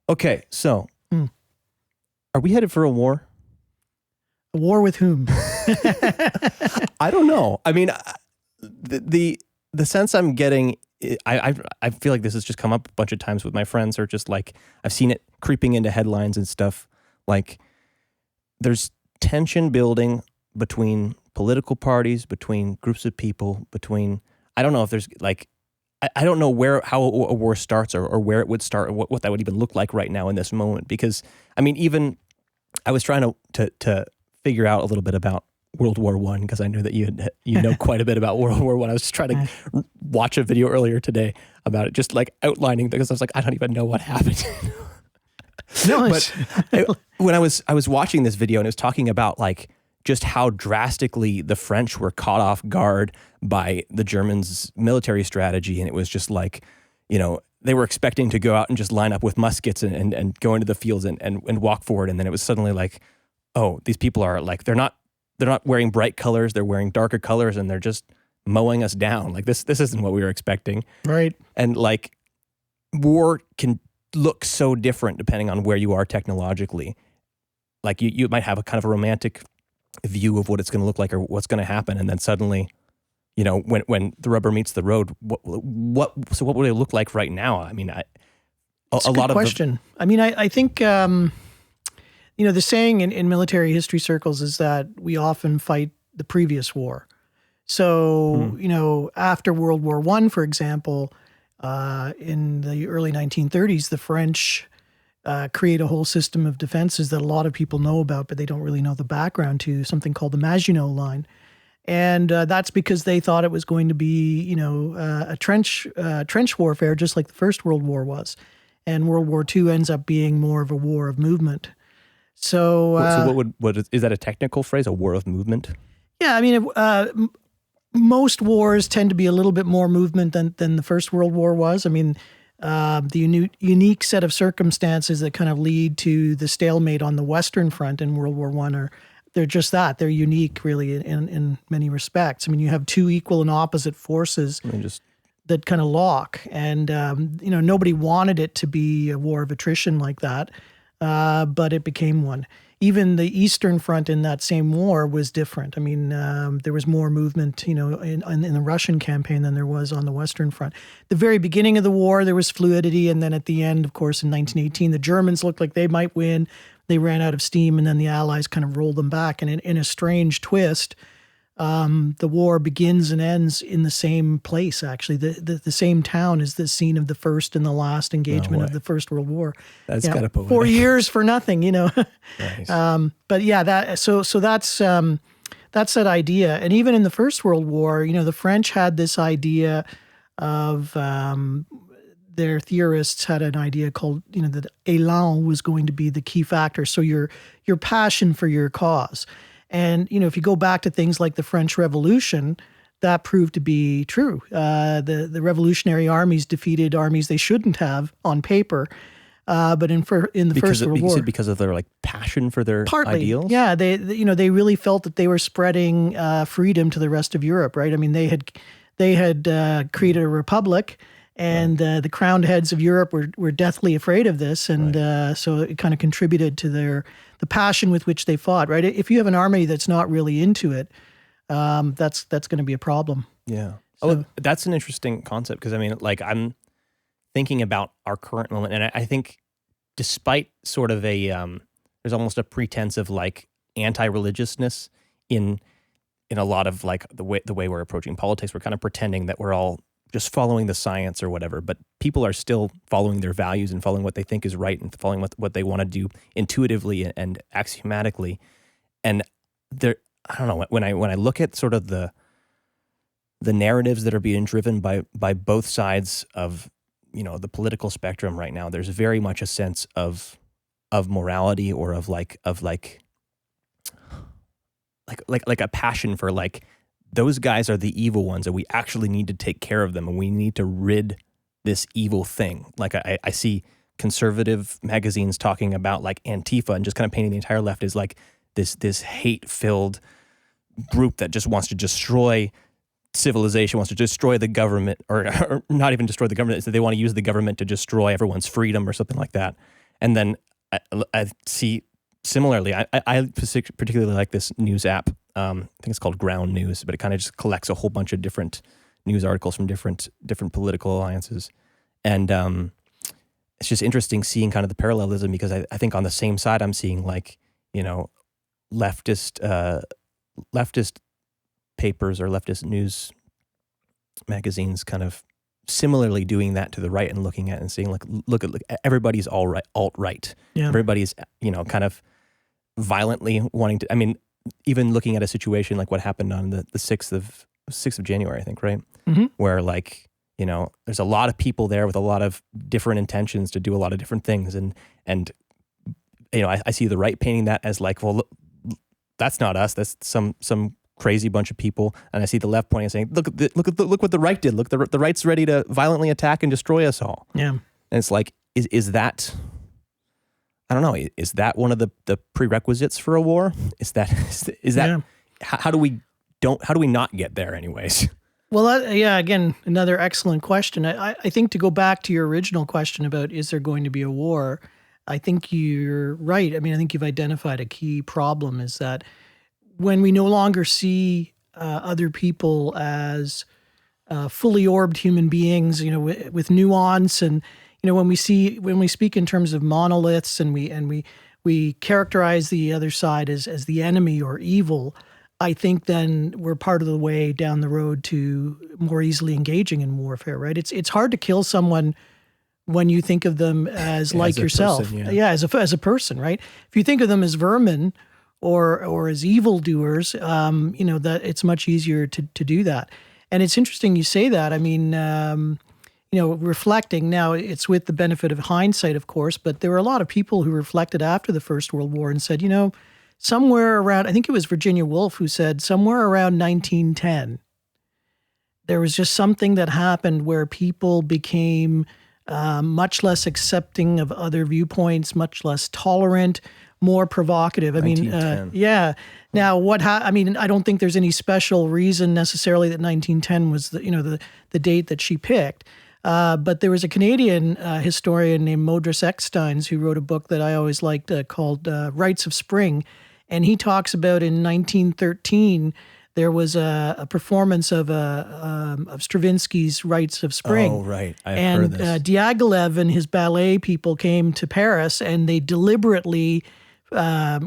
Okay, so are we headed for a war? A war with whom? I don't know. I mean, the sense I'm getting, I feel like this has just come up a bunch of times with my friends, or just like I've seen it creeping into headlines and stuff. Like there's tension building between political parties, between groups of people, between, I don't know if there's like, I don't know how a war starts or where it would start, or what that would even look like right now in this moment. Because I mean, even I was trying to figure out a little bit about World War I, because I knew that you know quite a bit about World War I. I was just trying to watch a video earlier today about it, just like outlining, because I was like, I don't even know what happened. No, but when I was watching this video, and it was talking about like just how drastically the French were caught off guard by the Germans' military strategy. And it was just like, you know, they were expecting to go out and just line up with muskets and go into the fields and walk forward. And then it was suddenly like, oh, these people are like, they're not wearing bright colors, they're wearing darker colors, and they're just mowing us down. Like this isn't what we were expecting. Right. And like war can look so different depending on where you are technologically. Like you might have a kind of a romantic view of what it's going to look like or what's going to happen, and then suddenly, you know, when the rubber meets the road, what would it look like right now? I mean, It's a lot of question. I mean, I think you know, the saying in military history circles is that we often fight the previous war. So you know, after World War I, for example, in the early 1930s, the French create a whole system of defenses that a lot of people know about, but they don't really know the background to, something called the Maginot Line. And that's because they thought it was going to be, you know, a trench warfare, just like the First World War was. And World War II ends up being more of a war of movement. So is that a technical phrase, a war of movement? Yeah, I mean, most wars tend to be a little bit more movement than the First World War was. I mean, the unique set of circumstances that kind of lead to the stalemate on the Western Front in World War I they're just that. They're unique, really, in many respects. I mean, you have two equal and opposite forces that kind of lock. And, you know, nobody wanted it to be a war of attrition like that, but it became one. Even the Eastern Front in that same war was different. I mean, there was more movement, you know, in the Russian campaign than there was on the Western Front. The very beginning of the war, there was fluidity, and then at the end, of course, in 1918, the Germans looked like they might win. They ran out of steam, and then the Allies kind of rolled them back. And in a strange twist, the war begins and ends in the same place, actually. The same town is the scene of the first and the last engagement of the First World War. That's kind of poetic. 4 years for nothing, you know. Nice. But yeah, so that's that idea. And even in the First World War, you know, the French had this idea of their theorists had an idea called, you know, that élan was going to be the key factor. So your passion for your cause. And, you know, if you go back to things like the French Revolution, that proved to be true. The revolutionary armies defeated armies they shouldn't have on paper. But in the First World War, because of their like passion for their ideals. Yeah, they really felt that they were spreading freedom to the rest of Europe, right? I mean, they had created a republic, and the crowned heads of Europe were deathly afraid of this, and so it kind of contributed to the passion with which they fought, right? If you have an army that's not really into it, that's going to be a problem. Yeah. So, that's an interesting concept, because I mean, like, I'm thinking about our current moment, and I think despite sort of there's almost a pretense of like anti-religiousness in a lot of like the way we're approaching politics. We're kind of pretending that we're all just following the science or whatever, but people are still following their values and following what they think is right and following what they want to do intuitively and axiomatically. And there, I don't know, when I look at sort of the narratives that are being driven by both sides of, you know, the political spectrum right now, there's very much a sense of morality, or of a passion for like, those guys are the evil ones and we actually need to take care of them and we need to rid this evil thing. Like I see conservative magazines talking about like Antifa and just kind of painting the entire left as like this hate-filled group that just wants to destroy civilization, wants to destroy the government, or not even destroy the government, is that they want to use the government to destroy everyone's freedom or something like that. And then I see similarly, I particularly like this news app. I think it's called Ground News, but it kind of just collects a whole bunch of different news articles from different political alliances. And it's just interesting seeing kind of the parallelism, because I think on the same side I'm seeing like, leftist papers or leftist news magazines kind of similarly doing that to the right and looking at it and saying like, look, everybody's alt-right. Yeah. Everybody's, kind of violently wanting to, I mean, even looking at a situation like what happened on the 6th of January, I think, right? Mm-hmm. Where like, there's a lot of people there with a lot of different intentions to do a lot of different things. And I see the right painting that as like, well, look, that's not us. That's some crazy bunch of people. And I see the left pointing and saying, look what the right did. Look, the right's ready to violently attack and destroy us all. Yeah. And it's like, is that, I don't know, is that one of the prerequisites for a war? Is that Yeah. how do we not get there anyways? Well, again, another excellent question. I think to go back to your original question about is there going to be a war, I think you're right. I mean, I think you've identified a key problem, is that when we no longer see other people as fully orbed human beings, with nuance, and when we speak in terms of monoliths, and we characterize the other side as the enemy or evil, I think then we're part of the way down the road to more easily engaging in warfare, right? It's hard to kill someone when you think of them as like yourself. Person, yeah, as a person, right? If you think of them as vermin or as evildoers, that it's much easier to do that. And it's interesting you say that. I mean, reflecting now, it's with the benefit of hindsight, of course, but there were a lot of people who reflected after the First World War and said, somewhere around, I think it was Virginia Woolf who said, somewhere around 1910, there was just something that happened where people became much less accepting of other viewpoints, much less tolerant, more provocative. I mean, yeah. Now, I don't think there's any special reason necessarily that 1910 was the date that she picked. But there was a Canadian historian named Modris Ecksteins who wrote a book that I always liked called Rites of Spring. And he talks about in 1913, there was a performance of Stravinsky's Rites of Spring. Oh, right. I've heard of this. And Diaghilev and his ballet people came to Paris, and they deliberately flouted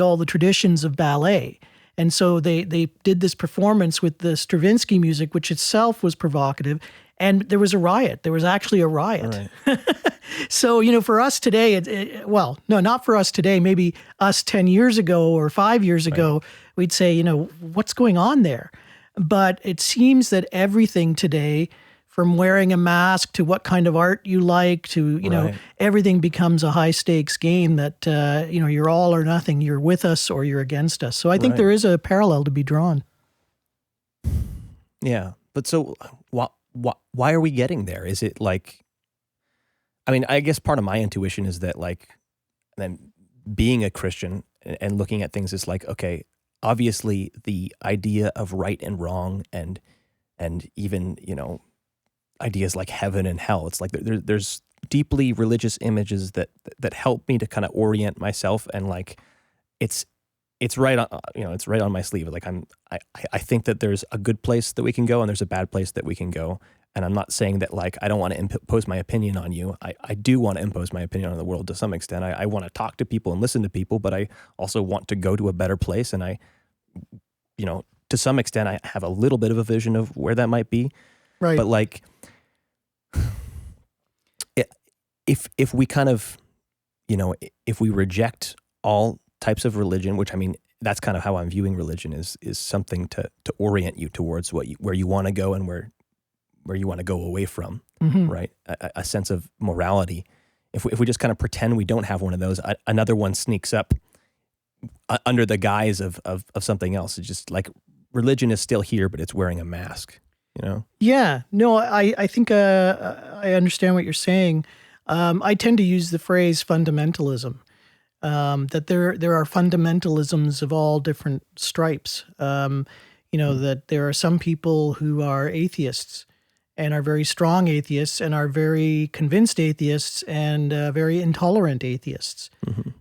all the traditions of ballet. And so they did this performance with the Stravinsky music, which itself was provocative. And there was a riot. There was actually a riot. Right. So, for us today, well, no, not for us today, maybe us 10 years ago or 5 years ago, we'd say, what's going on there? But it seems that everything today, from wearing a mask to what kind of art you like to, everything becomes a high stakes game that, you're all or nothing. You're with us or you're against us. So I think there is a parallel to be drawn. Yeah. But so why are we getting there? Is it like, I mean, I guess part of my intuition is that like, then being a Christian and looking at things is like, okay, obviously the idea of right and wrong and even, ideas like heaven and hell, it's like there's deeply religious images that help me to kind of orient myself, and like it's right on, it's right on my sleeve. Like I think that there's a good place that we can go and there's a bad place that we can go. And I'm not saying that like I don't want to impose my opinion on you. I do want to impose my opinion on the world to some extent. I want to talk to people and listen to people, but I also want to go to a better place. And I, to some extent, I have a little bit of a vision of where that might be. Right. But like, if we kind of, if we reject all types of religion, which I mean, that's kind of how I'm viewing religion is something to orient you towards where you want to go and where you want to go away from, right? A sense of morality. If we just kind of pretend we don't have one of those, another one sneaks up under the guise of something else. It's just like religion is still here, but it's wearing a mask, Yeah, no, I think I understand what you're saying. I tend to use the phrase fundamentalism, that there are fundamentalisms of all different stripes. That there are some people who are atheists, and are very strong atheists and are very convinced atheists and very intolerant atheists.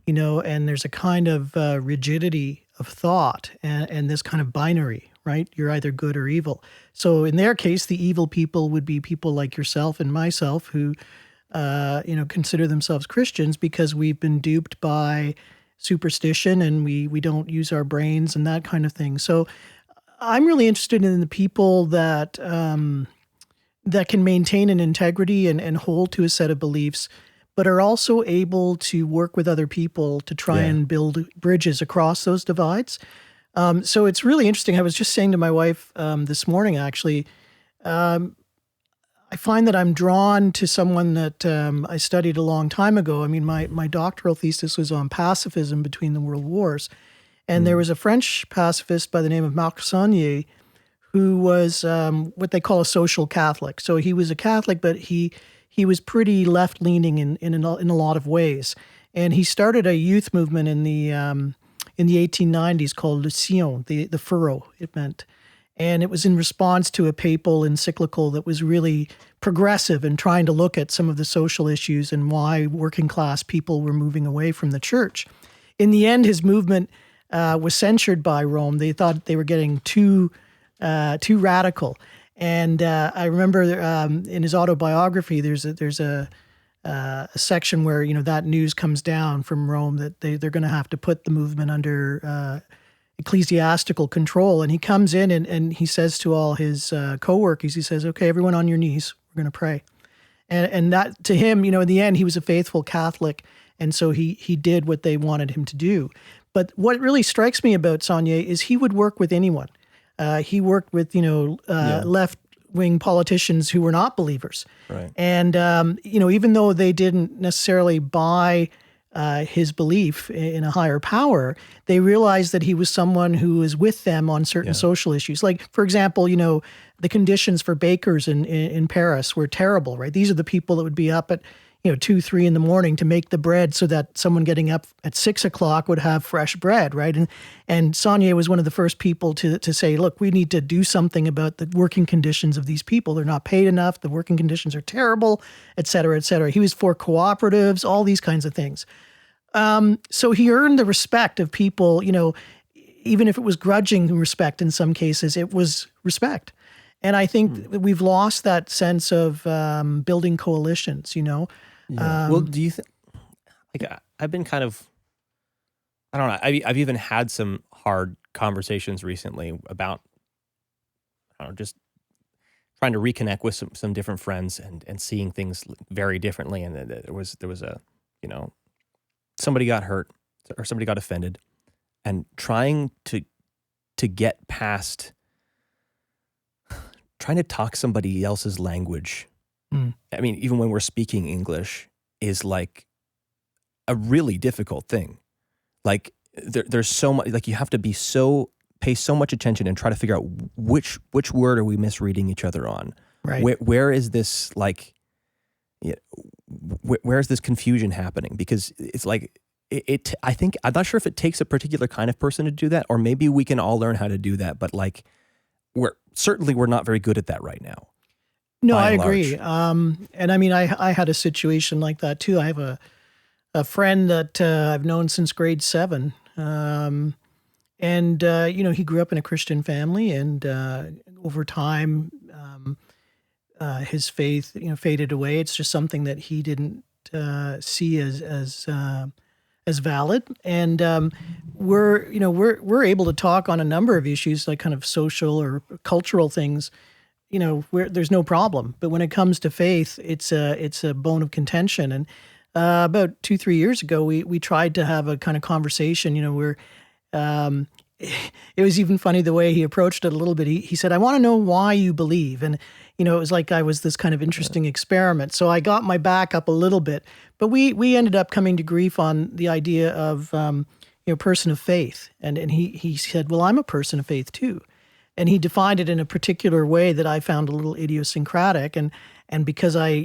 And there's a kind of rigidity of thought and this kind of binary, right? You're either good or evil. So in their case, the evil people would be people like yourself and myself who, consider themselves Christians because we've been duped by superstition and we don't use our brains and that kind of thing. So I'm really interested in the people that that can maintain an integrity and hold to a set of beliefs, but are also able to work with other people to try and build bridges across those divides. So it's really interesting. I was just saying to my wife this morning, actually, I find that I'm drawn to someone that I studied a long time ago. I mean, my doctoral thesis was on pacifism between the world wars. And there was a French pacifist by the name of Marc Sangnier who was what they call a social Catholic. So he was a Catholic, but he was pretty left-leaning in a lot of ways. And he started a youth movement in the 1890s called Le Sillon, the furrow, it meant. And it was in response to a papal encyclical that was really progressive and trying to look at some of the social issues and why working class people were moving away from the church. In the end, his movement was censured by Rome. They thought they were getting too radical. And I remember in his autobiography, there's a section where that news comes down from Rome that they're going to have to put the movement under ecclesiastical control. And he comes in and he says to all his co-workers, he says, "Okay, everyone on your knees, we're going to pray." And that to him, in the end, he was a faithful Catholic. And so he did what they wanted him to do. But what really strikes me about Sangnier is he would work with anyone. He worked with, left-wing politicians who were not believers. Right. And, even though they didn't necessarily buy his belief in a higher power, they realized that he was someone who was with them on certain social issues. Like, for example, the conditions for bakers in Paris were terrible, right? These are the people that would be up at 2, 3 in the morning to make the bread so that someone getting up at 6 o'clock would have fresh bread, right? And Sangnier was one of the first people to say, look, we need to do something about the working conditions of these people. They're not paid enough. The working conditions are terrible, et cetera, et cetera. He was for cooperatives, all these kinds of things. So he earned the respect of people, even if it was grudging respect in some cases, it was respect. And I think that we've lost that sense of building coalitions, Yeah. Well, do you think, I've been kind of, I don't know, I've even had some hard conversations recently about, just trying to reconnect with some different friends and seeing things very differently. And there was a, somebody got hurt or somebody got offended, and trying to get past, trying to talk somebody else's language. I mean, even when we're speaking English is like a really difficult thing. Like there's so much, like you have to pay so much attention and try to figure out which word are we misreading each other on? Right. Where is this where is this confusion happening? Because it's like, I think, I'm not sure if it takes a particular kind of person to do that, or maybe we can all learn how to do that, but like, we're not very good at that right now. No, I agree. And I mean, I had a situation like that too. I have a friend that I've known since grade 7. And he grew up in a Christian family, and over time, his faith, faded away. It's just something that he didn't see as valid. And we're able to talk on a number of issues, like kind of social or cultural things, where there's no problem. But when it comes to faith, it's a bone of contention. And about 2-3 years ago, we tried to have a kind of conversation, where it was even funny the way he approached it a little bit. He said, "I want to know why you believe." And, it was like I was this kind of interesting experiment. So I got my back up a little bit. But we ended up coming to grief on the idea of, person of faith. And he said, "Well, I'm a person of faith too." And he defined it in a particular way that I found a little idiosyncratic. And because I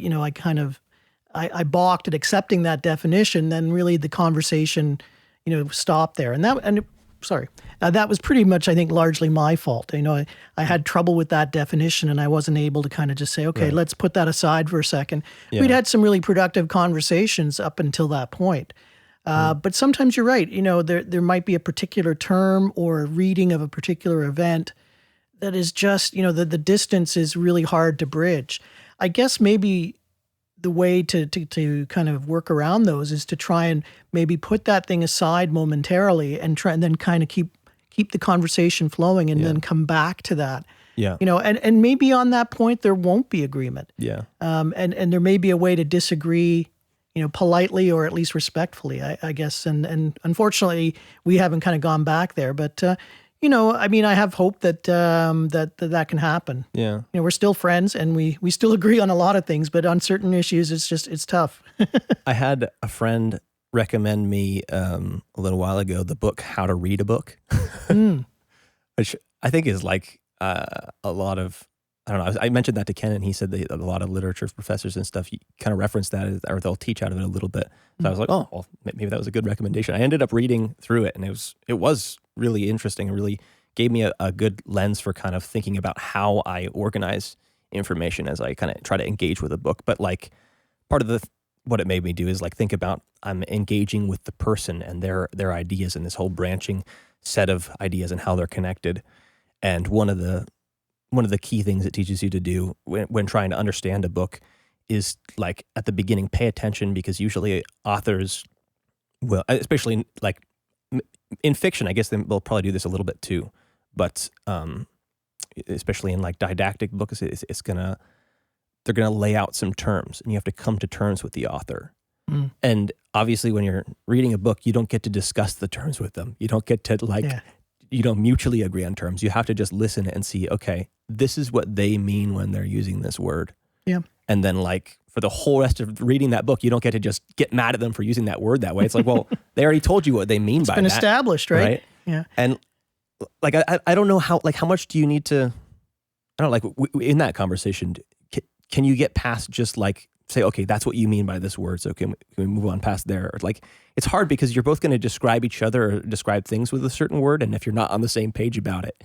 balked at accepting that definition, then really the conversation, stopped there. And That was pretty much, I think, largely my fault. I had trouble with that definition, and I wasn't able to kind of just say, okay, let's put that aside for a second. Yeah. We'd had some really productive conversations up until that point. But sometimes you're right. There might be a particular term or a reading of a particular event that is just, the distance is really hard to bridge. I guess maybe the way to kind of work around those is to try and maybe put that thing aside momentarily and try and then kind of keep the conversation flowing and then come back to that. Yeah. And maybe on that point there won't be agreement. Yeah. And there may be a way to disagree, politely or at least respectfully, I guess. And unfortunately we haven't kind of gone back there, but I have hope that that can happen. Yeah. We're still friends and we still agree on a lot of things, but on certain issues, it's tough. I had a friend recommend me a little while ago the book How to Read a Book, which I think is like a lot of, I don't know. I mentioned that to Ken, and he said that a lot of literature professors and stuff kind of reference that, or they'll teach out of it a little bit. So I was like, oh, well, maybe that was a good recommendation. I ended up reading through it, and it was really interesting and really gave me a good lens for kind of thinking about how I organize information as I kind of try to engage with a book. But like part of what it made me do is like think about I'm engaging with the person and their ideas and this whole branching set of ideas and how they're connected. And one of the key things it teaches you to do when trying to understand a book is like at the beginning, pay attention, because usually authors will, especially like in fiction, I guess they'll probably do this a little bit too, but especially in like didactic books, they're gonna lay out some terms, and you have to come to terms with the author. And obviously, when you're reading a book, you don't get to discuss the terms with them. You don't get to mutually agree on terms. You have to just listen and see, okay, this is what they mean when they're using this word. Yeah. And then like for the whole rest of reading that book, you don't get to just get mad at them for using that word that way. It's like, well, they already told you what they mean by that. It's been established, right? Yeah. And like, I don't know how much do you need to, I don't know, like in that conversation, can you get past just like, say, okay, that's what you mean by this word, so can we move on past there? Or like, it's hard because you're both going to describe each other or describe things with a certain word, and if you're not on the same page about it,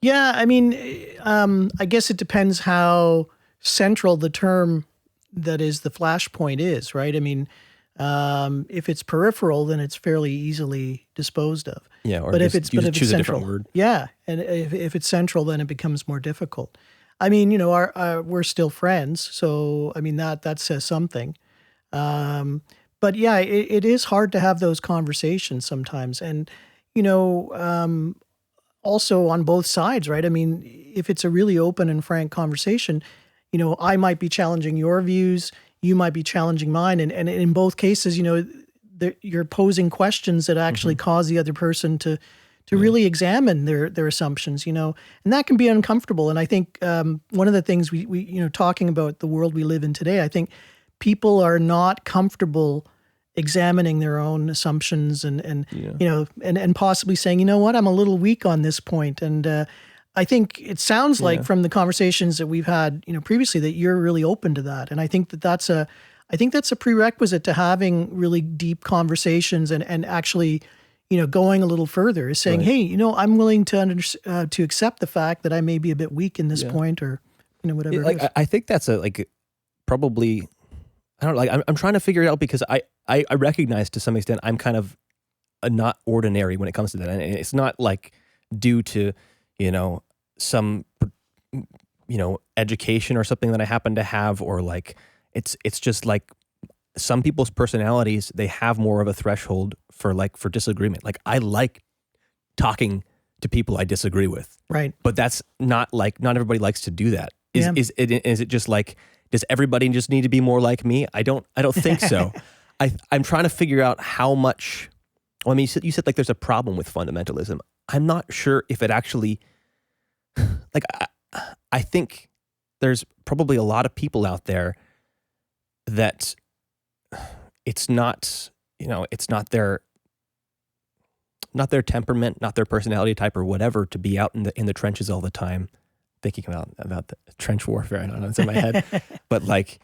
yeah, I mean, I guess it depends how central the term that is the flashpoint is, right? I mean, if it's peripheral, then it's fairly easily disposed of. Yeah, or but if it's choose central, a different word. Yeah, and if it's central, then it becomes more difficult. I mean, we're still friends, so I mean that says something. But yeah, it is hard to have those conversations sometimes, and also on both sides, right? I mean, if it's a really open and frank conversation, I might be challenging your views, you might be challenging mine, and in both cases, you're posing questions that actually cause the other person to really examine their assumptions, and that can be uncomfortable. And I think one of the things we talking about the world we live in today, I think people are not comfortable examining their own assumptions and possibly saying, you know what, I'm a little weak on this point. And I think it sounds like from the conversations that we've had, previously, that you're really open to that. And I think that's a prerequisite to having really deep conversations and actually, going a little further is saying, hey, I'm willing to accept the fact that I may be a bit weak in this point, or whatever. Like, it is. I think that's probably, I don't know, like I'm trying to figure it out because I recognize to some extent I'm kind of not ordinary when it comes to that, and it's not like due to some education or something that I happen to have, or like it's just like some people's personalities, they have more of a threshold for disagreement. Like I like talking to people I disagree with, right? But that's not everybody likes to do that. Is it just like, does everybody just need to be more like me? I don't think so. I'm trying to figure out how much. Well, I mean, you said like there's a problem with fundamentalism. I'm not sure if it actually, like, I think there's probably a lot of people out there that it's not, it's not their temperament, not their personality type or whatever, to be out in the trenches all the time, thinking about the trench warfare. I don't know, it's in my head, but like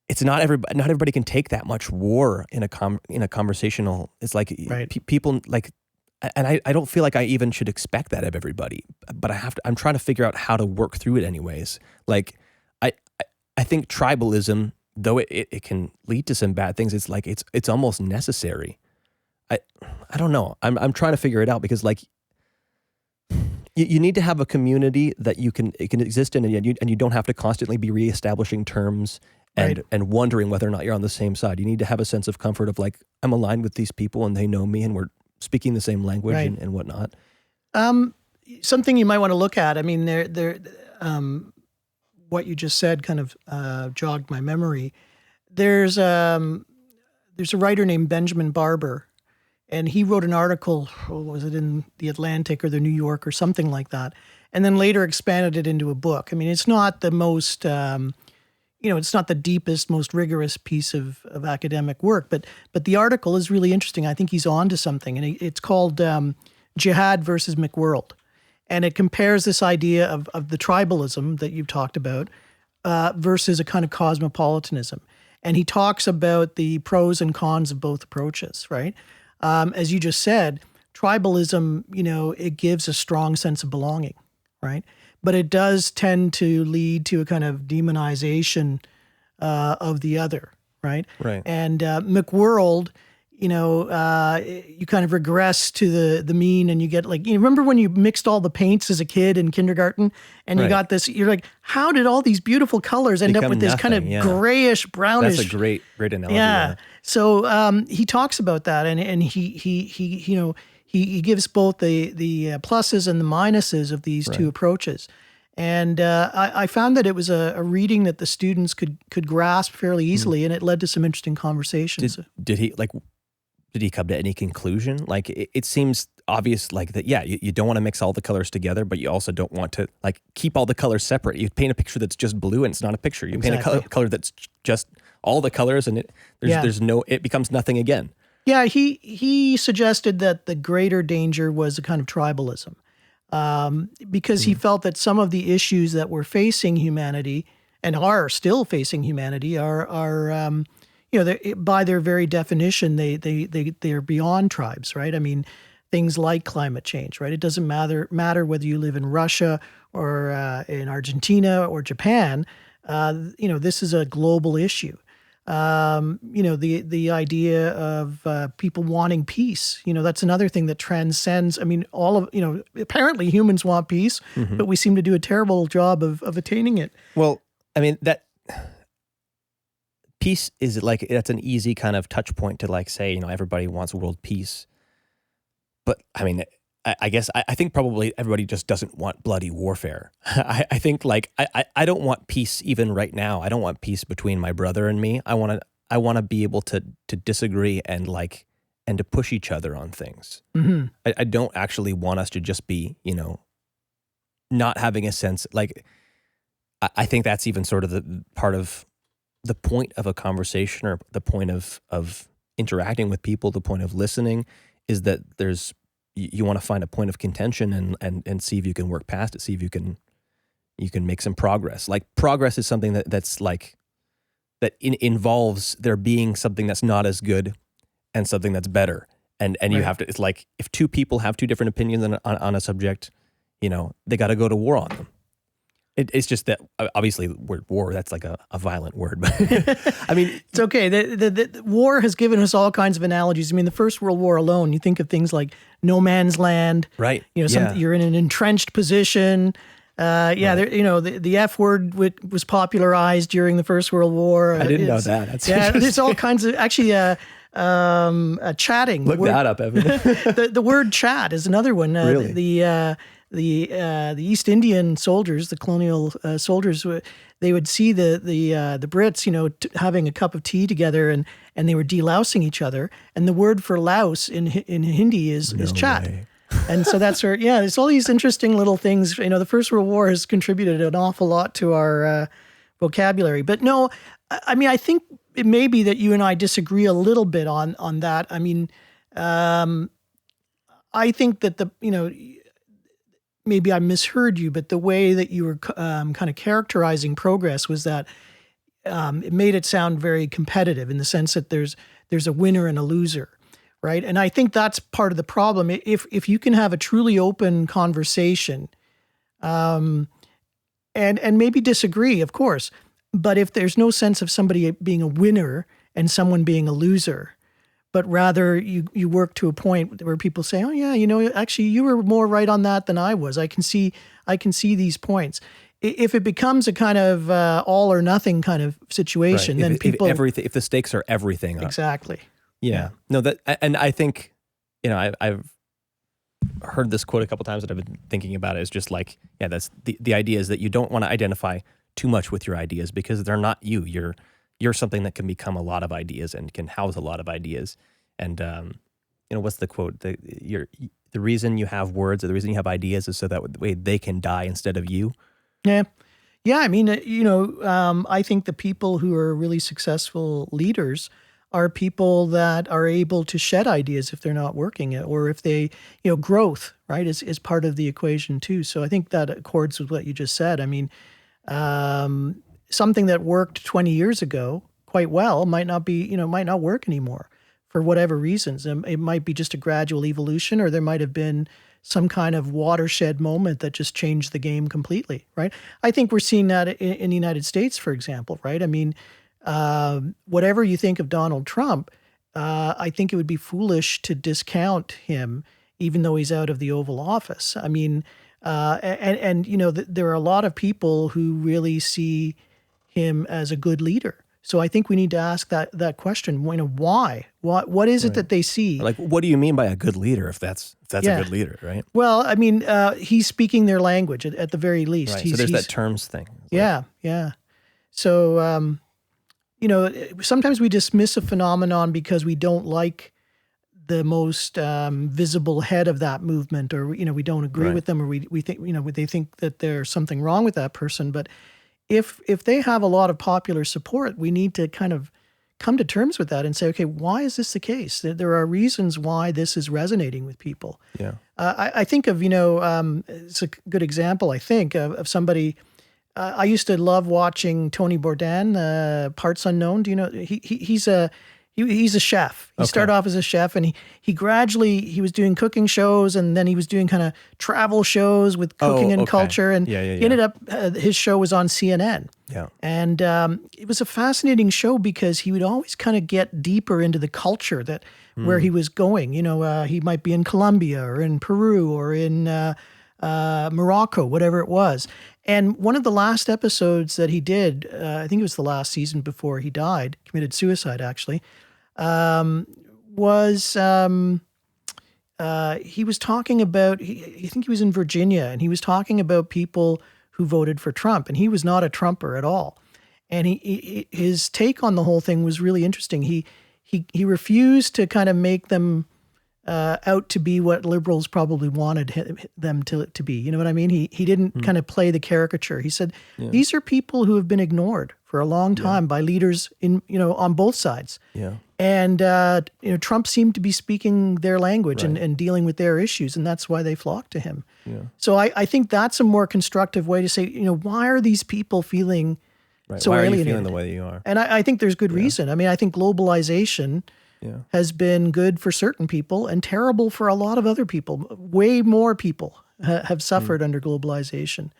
it's not everybody can take that much war in a conversational. It's like people like, and I don't feel like I even should expect that of everybody, but I'm trying to figure out how to work through it anyways. Like I think tribalism, though it can lead to some bad things, it's like it's almost necessary. I don't know. I'm trying to figure it out because like you need to have a community that it can exist in, and you don't have to constantly be reestablishing terms and wondering whether or not you're on the same side. You need to have a sense of comfort of like, I'm aligned with these people and they know me and we're speaking the same language and whatnot. Something you might want to look at. I mean, what you just said kind of jogged my memory. There's a writer named Benjamin Barber, and he wrote an article, was it in the Atlantic or the New York or something like that, and then later expanded it into a book. I mean, it's not the most, it's not the deepest, most rigorous piece of academic work, but the article is really interesting. I think he's on to something, and it's called Jihad versus McWorld. And it compares this idea of the tribalism that you've talked about versus a kind of cosmopolitanism. And he talks about the pros and cons of both approaches, right? As you just said, tribalism, it gives a strong sense of belonging, right? But it does tend to lead to a kind of demonization of the other, right? Right. And McWorld, you kind of regress to the mean, and you get like, remember when you mixed all the paints as a kid in kindergarten and you got this, you're like, how did all these beautiful colors end up with this kind of grayish, brownish? That's a great analogy. Yeah. So he talks about that, and he gives both the pluses and the minuses of these two approaches. And I found that it was a reading that the students could grasp fairly easily, and it led to some interesting conversations. Did he come to any conclusion? Like, it seems obvious, like that, you don't want to mix all the colors together, but you also don't want to, like, keep all the colors separate. You paint a picture that's just blue and it's not a picture. You paint a color that's just all the colors and it becomes nothing again. Yeah, he suggested that the greater danger was a kind of tribalism, because he felt that some of the issues that were facing humanity and are still facing humanity are by their very definition, they're beyond tribes, right? I mean, things like climate change, right? It doesn't matter whether you live in Russia or in Argentina or Japan. This is a global issue. The idea of people wanting peace, that's another thing that transcends. I mean, apparently humans want peace, but we seem to do a terrible job of attaining it. Well, I mean, that peace is like, that's an easy kind of touch point to like say, everybody wants world peace. But I mean, I guess I think probably everybody just doesn't want bloody warfare. I think like I don't want peace even right now. I don't want peace between my brother and me. I want to be able to disagree and to push each other on things. Mm-hmm. I don't actually want us to just be not having a sense, like I think that's even sort of the part of the point of a conversation, or the point of interacting with people, the point of listening, is that you want to find a point of contention and see if you can work past it, see if you can make some progress. Like, progress is something that's like, that involves there being something that's not as good and something that's better. And you have to, it's like, if two people have two different opinions on a subject, they got to go to war on them. It's just that, obviously, the word war, that's like a violent word. But I mean, it's okay. The war has given us all kinds of analogies. I mean, the First World War alone, you think of things like no man's land. Right. You're in an entrenched position. The F word was popularized during the First World War. I didn't know that. That's there's all kinds of, actually, chatting. Look that up, Evan. the word chat is another one. Really? The East Indian soldiers, the colonial soldiers, they would see the Brits, having a cup of tea together, and they were delousing each other. And the word for louse in Hindi is chat. Way. And so that's where, there's all these interesting little things. The First World War has contributed an awful lot to our vocabulary. But no, I mean, I think it may be that you and I disagree a little bit on that. I mean, I think that maybe I misheard you, but the way that you were kind of characterizing progress was that it made it sound very competitive in the sense that there's a winner and a loser, right? And I think that's part of the problem. If you can have a truly open conversation, and maybe disagree, of course, but if there's no sense of somebody being a winner and someone being a loser, but rather you work to a point where people say, oh yeah, actually you were more right on that than I was. I can see these points. If it becomes a kind of all or nothing kind of situation, right. then people if the stakes are everything. Exactly. Yeah. No, and I think, I've heard this quote a couple times that I've been thinking about it. Is just like, yeah, that's the idea is that you don't want to identify too much with your ideas because they're not you. You're something that can become a lot of ideas and can house a lot of ideas. And what's the quote? The reason you have words or the reason you have ideas is so that way they can die instead of you. Yeah. Yeah. I mean, I think the people who are really successful leaders are people that are able to shed ideas if they're not working, or if they, growth, right, is part of the equation too. So I think that accords with what you just said. I mean, something that worked 20 years ago quite well might not work anymore for whatever reasons. It might be just a gradual evolution, or there might have been some kind of watershed moment that just changed the game completely, right? I think we're seeing that in the United States, for example, right? I mean, whatever you think of Donald Trump, I think it would be foolish to discount him, even though he's out of the Oval Office. I mean, there are a lot of people who really see him as a good leader. So I think we need to ask that question. Why? What is it that they see? Like, what do you mean by a good leader? If that's a good leader, right? Well, I mean, he's speaking their language at the very least. Right. So there's that terms thing. Yeah. So, sometimes we dismiss a phenomenon because we don't like the most visible head of that movement, or we don't agree with them, or we think they think that there's something wrong with that person. But if they have a lot of popular support, we need to kind of come to terms with that and say, okay, why is this the case? There are reasons why this is resonating with people. Yeah, I think of it's a good example. I think of somebody. I used to love watching Tony Bourdain, Parts Unknown. Do you know he's a chef. He started off as a chef, and he gradually was doing cooking shows, and then he was doing kind of travel shows with cooking and culture. And he ended up his show was on CNN. Yeah, and it was a fascinating show because he would always kind of get deeper into the culture that where he was going. He might be in Colombia or in Peru or in Morocco, whatever it was. And one of the last episodes that he did, I think it was the last season before he died, committed suicide actually, was he was talking about, I think he was in Virginia, and he was talking about people who voted for Trump, and he was not a Trumper at all. And his take on the whole thing was really interesting. He refused to kind of make them out to be what liberals probably wanted them to be. You know what I mean? He didn't kind of play the caricature. He said, these are people who have been ignored for a long time by leaders on both sides. Yeah. And, Trump seemed to be speaking their language and dealing with their issues, and that's why they flocked to him. Yeah. So I think that's a more constructive way to say, why are these people feeling so why alienated? Are you feeling the way that you are? And I think there's good reason. I mean, I think globalization has been good for certain people and terrible for a lot of other people. Way more people have suffered under globalization.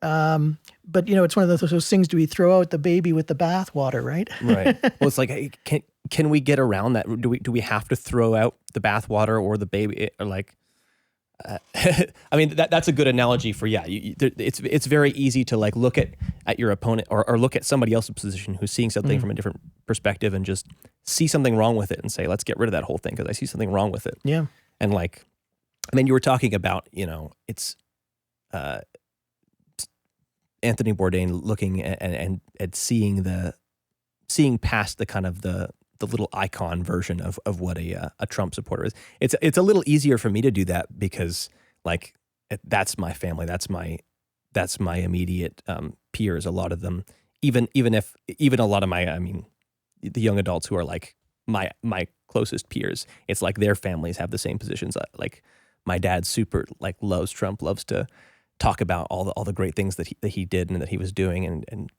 But it's one of those things. Do we throw out the baby with the bathwater, right? Right. Well, it's like, hey, can we get around that? Do we have to throw out the bathwater or the baby? Or like, I mean, that's a good analogy for it's very easy to like look at your opponent or look at somebody else's position who's seeing something from a different perspective and just see something wrong with it and say, let's get rid of that whole thing because I see something wrong with it. Yeah. And like, I mean, you were talking about it's Anthony Bourdain looking at seeing past the kind of the little icon version of what a Trump supporter is. It's a little easier for me to do that because like that's my family, that's my immediate peers. A lot of them, even a lot of the young adults who are like my closest peers, it's like their families have the same positions. Like my dad super like loves Trump, loves to talk about all the great things that he did and that he was doing and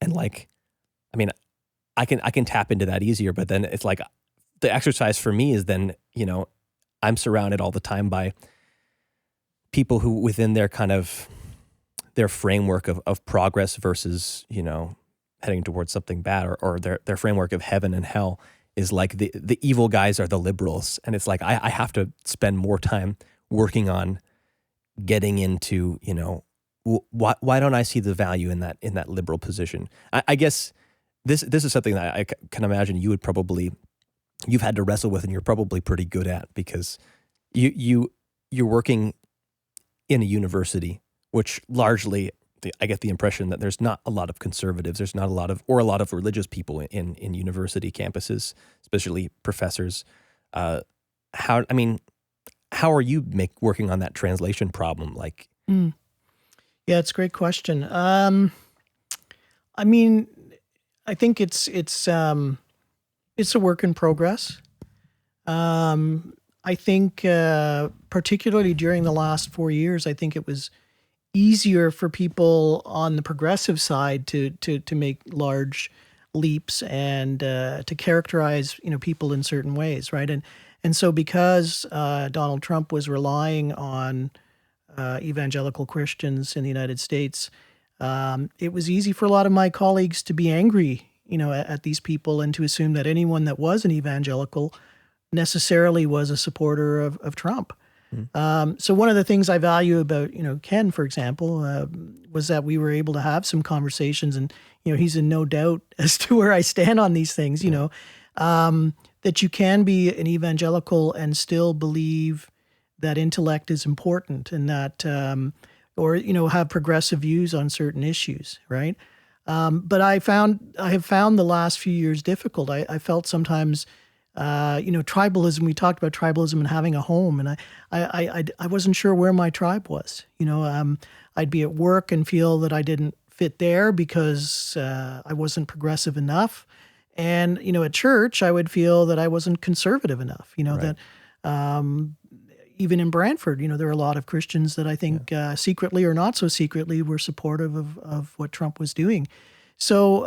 like I mean, I can tap into that easier, but then it's like the exercise for me is then, I'm surrounded all the time by people who within their kind of their framework of progress versus, heading towards something bad or their framework of heaven and hell is like the evil guys are the liberals. And it's like, I have to spend more time working on getting into, why don't I see the value in that liberal position? I guess this is something that I can imagine you've had to wrestle with and you're probably pretty good at because you're working in a university, which largely I get the impression that there's not a lot of conservatives. There's not a lot of religious people in university campuses, especially professors. How are you working on that translation problem? Like, yeah, it's a great question. I think it's a work in progress. I think particularly during the last 4 years, I think it was easier for people on the progressive side to make large leaps and to characterize people in certain ways, right? And so because Donald Trump was relying on evangelical Christians in the United States, it was easy for a lot of my colleagues to be angry, at these people and to assume that anyone that was an evangelical necessarily was a supporter of Trump. So one of the things I value about, Ken, for example, was that we were able to have some conversations and, he's in no doubt as to where I stand on these things, that you can be an evangelical and still believe that intellect is important and that, have progressive views on certain issues, right? But I have found the last few years difficult. I felt sometimes, tribalism, we talked about tribalism and having a home, and I wasn't sure where my tribe was. I'd be at work and feel that I didn't fit there because I wasn't progressive enough. And, at church, I would feel that I wasn't conservative enough, Right. that even in Brantford, there are a lot of Christians that I think secretly or not so secretly were supportive of what Trump was doing. So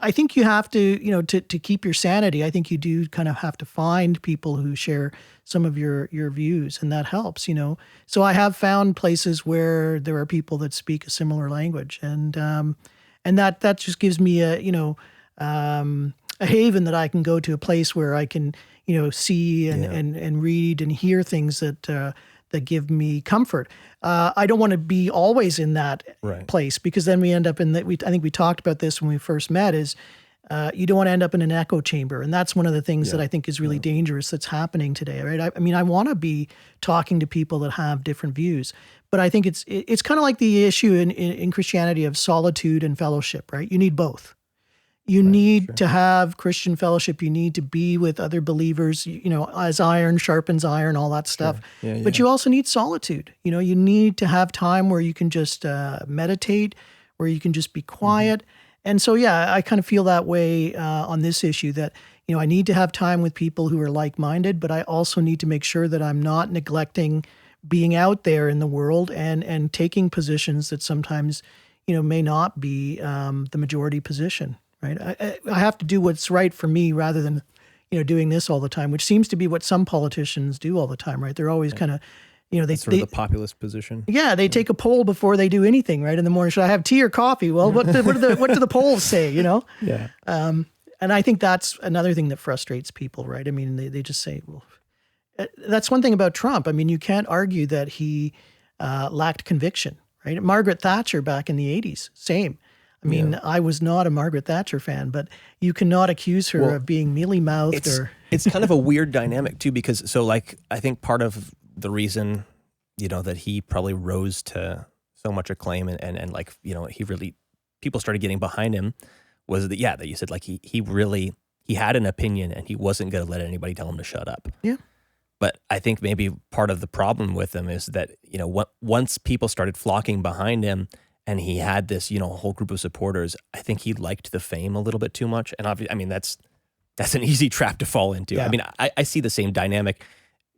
I think you have to, to keep your sanity, I think you do kind of have to find people who share some of your views, and that helps, So I have found places where there are people that speak a similar language, and that just gives me a haven that I can go to, a place where I can, see and read and hear things that give me comfort. I don't want to be always in that place, because then we end up in I think we talked about this when we first met, is you don't want to end up in an echo chamber. And that's one of the things that I think is really dangerous that's happening today, right? I want to be talking to people that have different views, but I think it's kind of like the issue in Christianity of solitude and fellowship, right? You need both. You need to have Christian fellowship. You need to be with other believers, as iron sharpens iron, all that stuff. Sure. But you also need solitude. You need to have time where you can just meditate, where you can just be quiet. And so, I kind of feel that way on this issue, that, I need to have time with people who are like-minded, but I also need to make sure that I'm not neglecting being out there in the world and taking positions that sometimes, may not be the majority position. Right. I have to do what's right for me rather than, doing this all the time, which seems to be what some politicians do all the time. Right. They're always kind of, they sort of the populist position. Yeah. They take a poll before they do anything. Right. In the morning, should I have tea or coffee? Well, what do the polls say? Yeah. And I think that's another thing that frustrates people. Right. I mean, they just say, well, that's one thing about Trump. I mean, you can't argue that he lacked conviction. Right. Margaret Thatcher back in the 80s, same. I mean, I was not a Margaret Thatcher fan, but you cannot accuse her of being mealy-mouthed. It's kind of a weird dynamic, too, because I think part of the reason, that he probably rose to so much acclaim and he really, people started getting behind him was that you said, like, he had an opinion and he wasn't going to let anybody tell him to shut up. Yeah. But I think maybe part of the problem with him is that, once people started flocking behind him, and he had this, whole group of supporters, I think he liked the fame a little bit too much. And obviously, that's an easy trap to fall into. Yeah. I mean, I see the same dynamic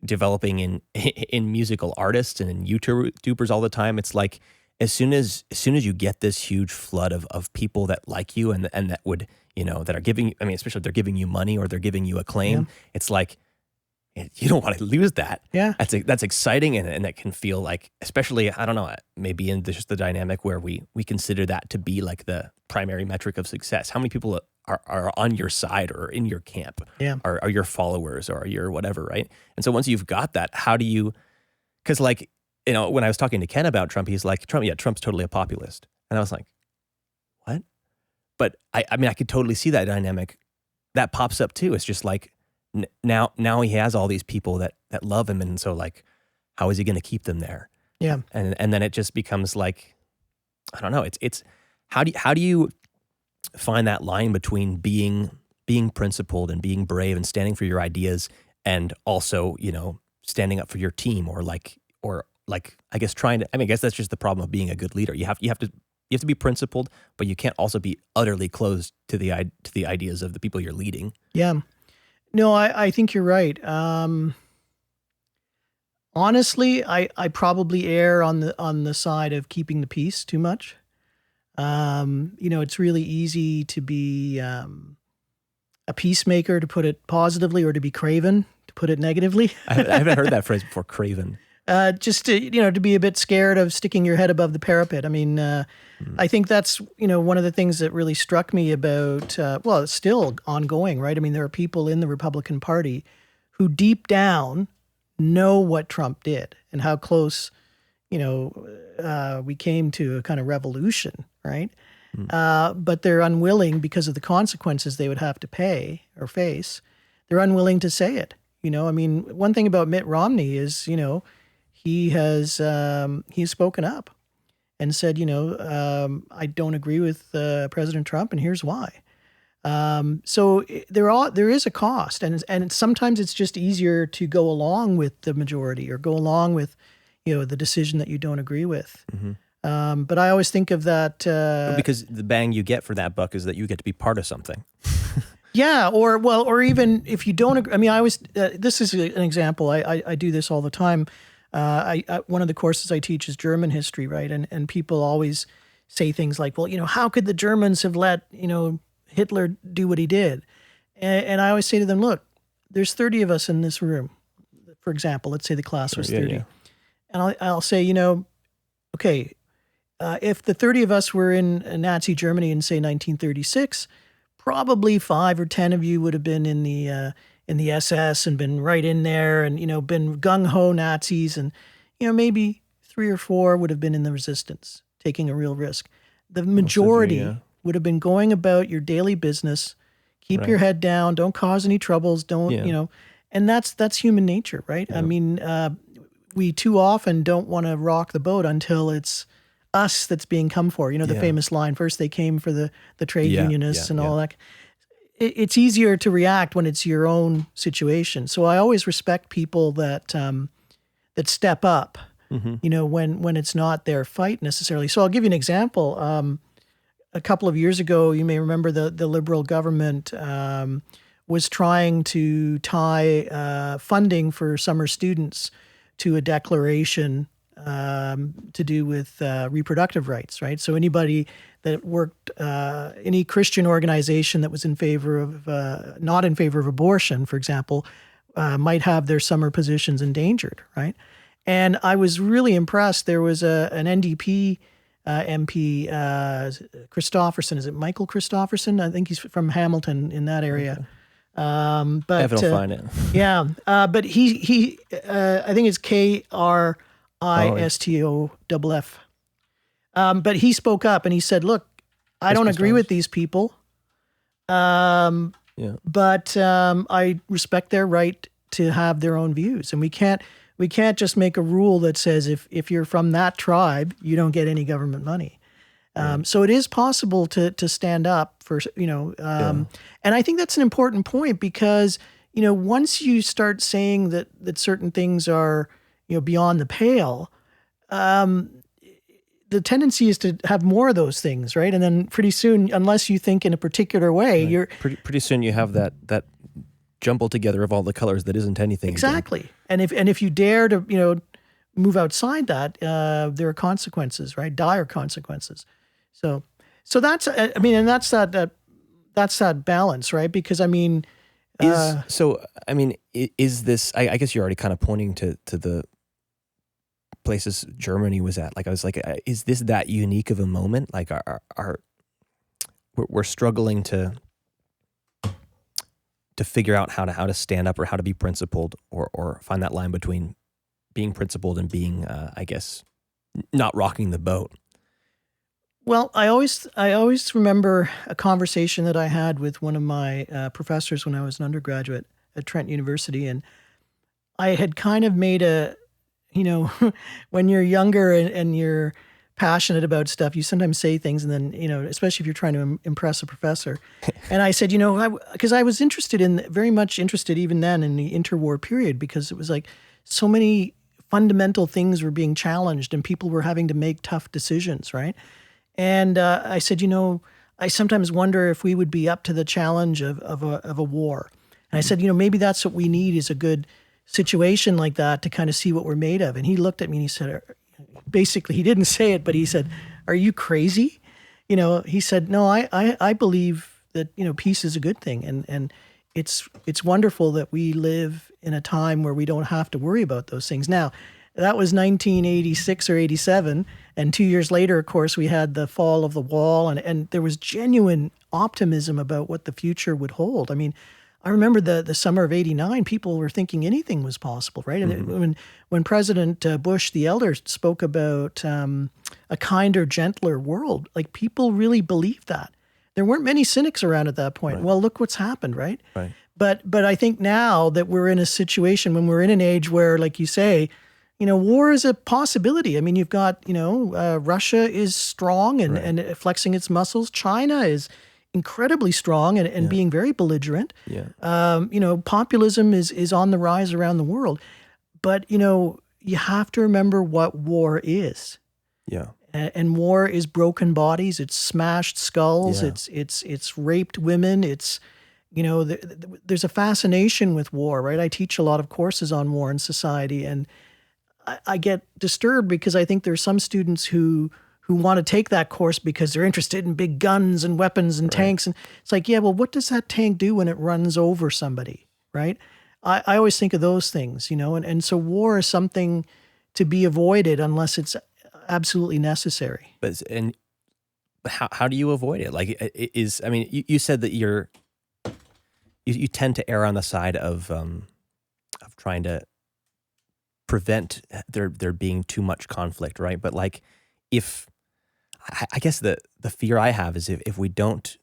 developing in musical artists and in YouTubers all the time. It's like, as soon as you get this huge flood of people that like you and that would, that are giving, I mean, especially if they're giving you money or they're giving you acclaim, it's like, you don't want to lose that. Yeah. That's exciting, and that can feel like, especially, I don't know, maybe in just the dynamic where we consider that to be like the primary metric of success. How many people are on your side or in your camp, are your followers or are your whatever, right? And so once you've got that, how do you, because like, when I was talking to Ken about Trump, he's like, Trump's totally a populist. And I was like, what? But I mean, I could totally see that dynamic. That pops up too. It's just like, now he has all these people that love him, and so like, how is he going to keep them there? Yeah. And then it just becomes like, I don't know. It's how do you find that line between being principled and being brave and standing for your ideas, and also standing up for your team, or I guess trying to. I mean, I guess that's just the problem of being a good leader. You have to be principled, but you can't also be utterly closed to the ideas of the people you're leading. Yeah. No, I think you're right. Honestly, I probably err on the side of keeping the peace too much. It's really easy to be a peacemaker, to put it positively, or to be craven, to put it negatively. I haven't heard that phrase before, craven. Just to be a bit scared of sticking your head above the parapet. I mean, I think that's one of the things that really struck me about. It's still ongoing, right? I mean, there are people in the Republican Party who deep down know what Trump did and how close, we came to a kind of revolution, right? But they're unwilling, because of the consequences they would have to pay or face. They're unwilling to say it. I mean, one thing about Mitt Romney is, he's spoken up and said, I don't agree with President Trump, and here's why. So there is a cost, and sometimes it's just easier to go along with the majority, or go along with, the decision that you don't agree with. Mm-hmm. But I always think of that because the bang you get for that buck is that you get to be part of something. Yeah, or even if you don't agree. I mean, I always this is an example. I do this all the time. One of the courses I teach is German history, right? And people always say things like, well, how could the Germans have let, Hitler do what he did? And I always say to them, look, there's 30 of us in this room. For example, let's say the class was 30. Yeah. And I'll say, okay, if the 30 of us were in Nazi Germany in, say, 1936, probably 5 or 10 of you would have been in the SS and been right in there and, been gung-ho Nazis. And, maybe 3 or 4 would have been in the resistance, taking a real risk. The majority would have been going about your daily business, keep your head down, don't cause any troubles, don't, and that's human nature, right? Yeah. I mean, we too often don't want to rock the boat until it's us that's being come for. The famous line, first they came for the trade unionists and all that. It's easier to react when it's your own situation. So I always respect people that step up, when it's not their fight necessarily. So I'll give you an example. A couple of years ago, you may remember the Liberal government was trying to tie funding for summer students to a declaration to do with reproductive rights, right? So anybody that worked, any Christian organization that was in favor of, not in favor of abortion, for example, might have their summer positions endangered, right? And I was really impressed. There was an NDP MP, Christopherson. Is it Michael Christopherson? I think he's from Hamilton in that area. Okay. But if it'll find it. Yeah. But he I think it's KRISTOFF. But he spoke up and he said, look, I don't agree with these people. But I respect their right to have their own views. And we can't just make a rule that says if you're from that tribe, you don't get any government money. So it is possible to stand up for, and I think that's an important point because, once you start saying that certain things are, beyond the pale, the tendency is to have more of those things, right? And then pretty soon, unless you think in a particular way, you're pretty soon you have that jumble together of all the colors that isn't anything. Exactly. Again. And if you dare to, move outside that, there are consequences, right? Dire consequences. So that's, and that's that that's that balance, right? Because I mean, is this? I guess you're already kind of pointing to the places Germany was at. Like I was like, is this that unique of a moment? Like we're struggling to figure out how to stand up or how to be principled or find that line between being principled and being, I guess, not rocking the boat. Well, I always remember a conversation that I had with one of my professors when I was an undergraduate at Trent University, and I had kind of made when you're younger and you're passionate about stuff, you sometimes say things, and then, especially if you're trying to impress a professor. And I said, because I was very much interested even then in the interwar period, because it was like so many fundamental things were being challenged and people were having to make tough decisions, right? And I said, I sometimes wonder if we would be up to the challenge of a war. And I said, maybe that's what we need, is a good situation like that to kind of see what we're made of. And he looked at me and he said, basically, he didn't say it, but he said, "Are you crazy?" He said, "No, I believe that, peace is a good thing. And it's wonderful that we live in a time where we don't have to worry about those things." Now, that was 1986 or 87. And 2 years later, of course, we had the fall of the wall, and there was genuine optimism about what the future would hold. I mean, I remember the summer of 89, people were thinking anything was possible, right? Mm-hmm. And when President Bush, the elder, spoke about a kinder, gentler world, like, people really believed that. There weren't many cynics around at that point. Right. Well, look what's happened, right? Right. But I think now that we're in a situation when we're in an age where, like you say, war is a possibility. I mean, you've got, Russia is strong and flexing its muscles. China is incredibly strong and being very belligerent. Yeah. Populism is on the rise around the world. But, you have to remember what war is. Yeah. And war is broken bodies. It's smashed skulls. Yeah. It's raped women. It's, there's a fascination with war, right? I teach a lot of courses on war and society, and I get disturbed because I think there's some students who want to take that course because they're interested in big guns and weapons and tanks. And it's like, yeah, well, what does that tank do when it runs over somebody, right? I always think of those things, and so war is something to be avoided unless it's absolutely necessary. But how do you avoid it? Like, you said that you tend to err on the side of trying to prevent there being too much conflict, right? But like, I guess the fear I have is if we don't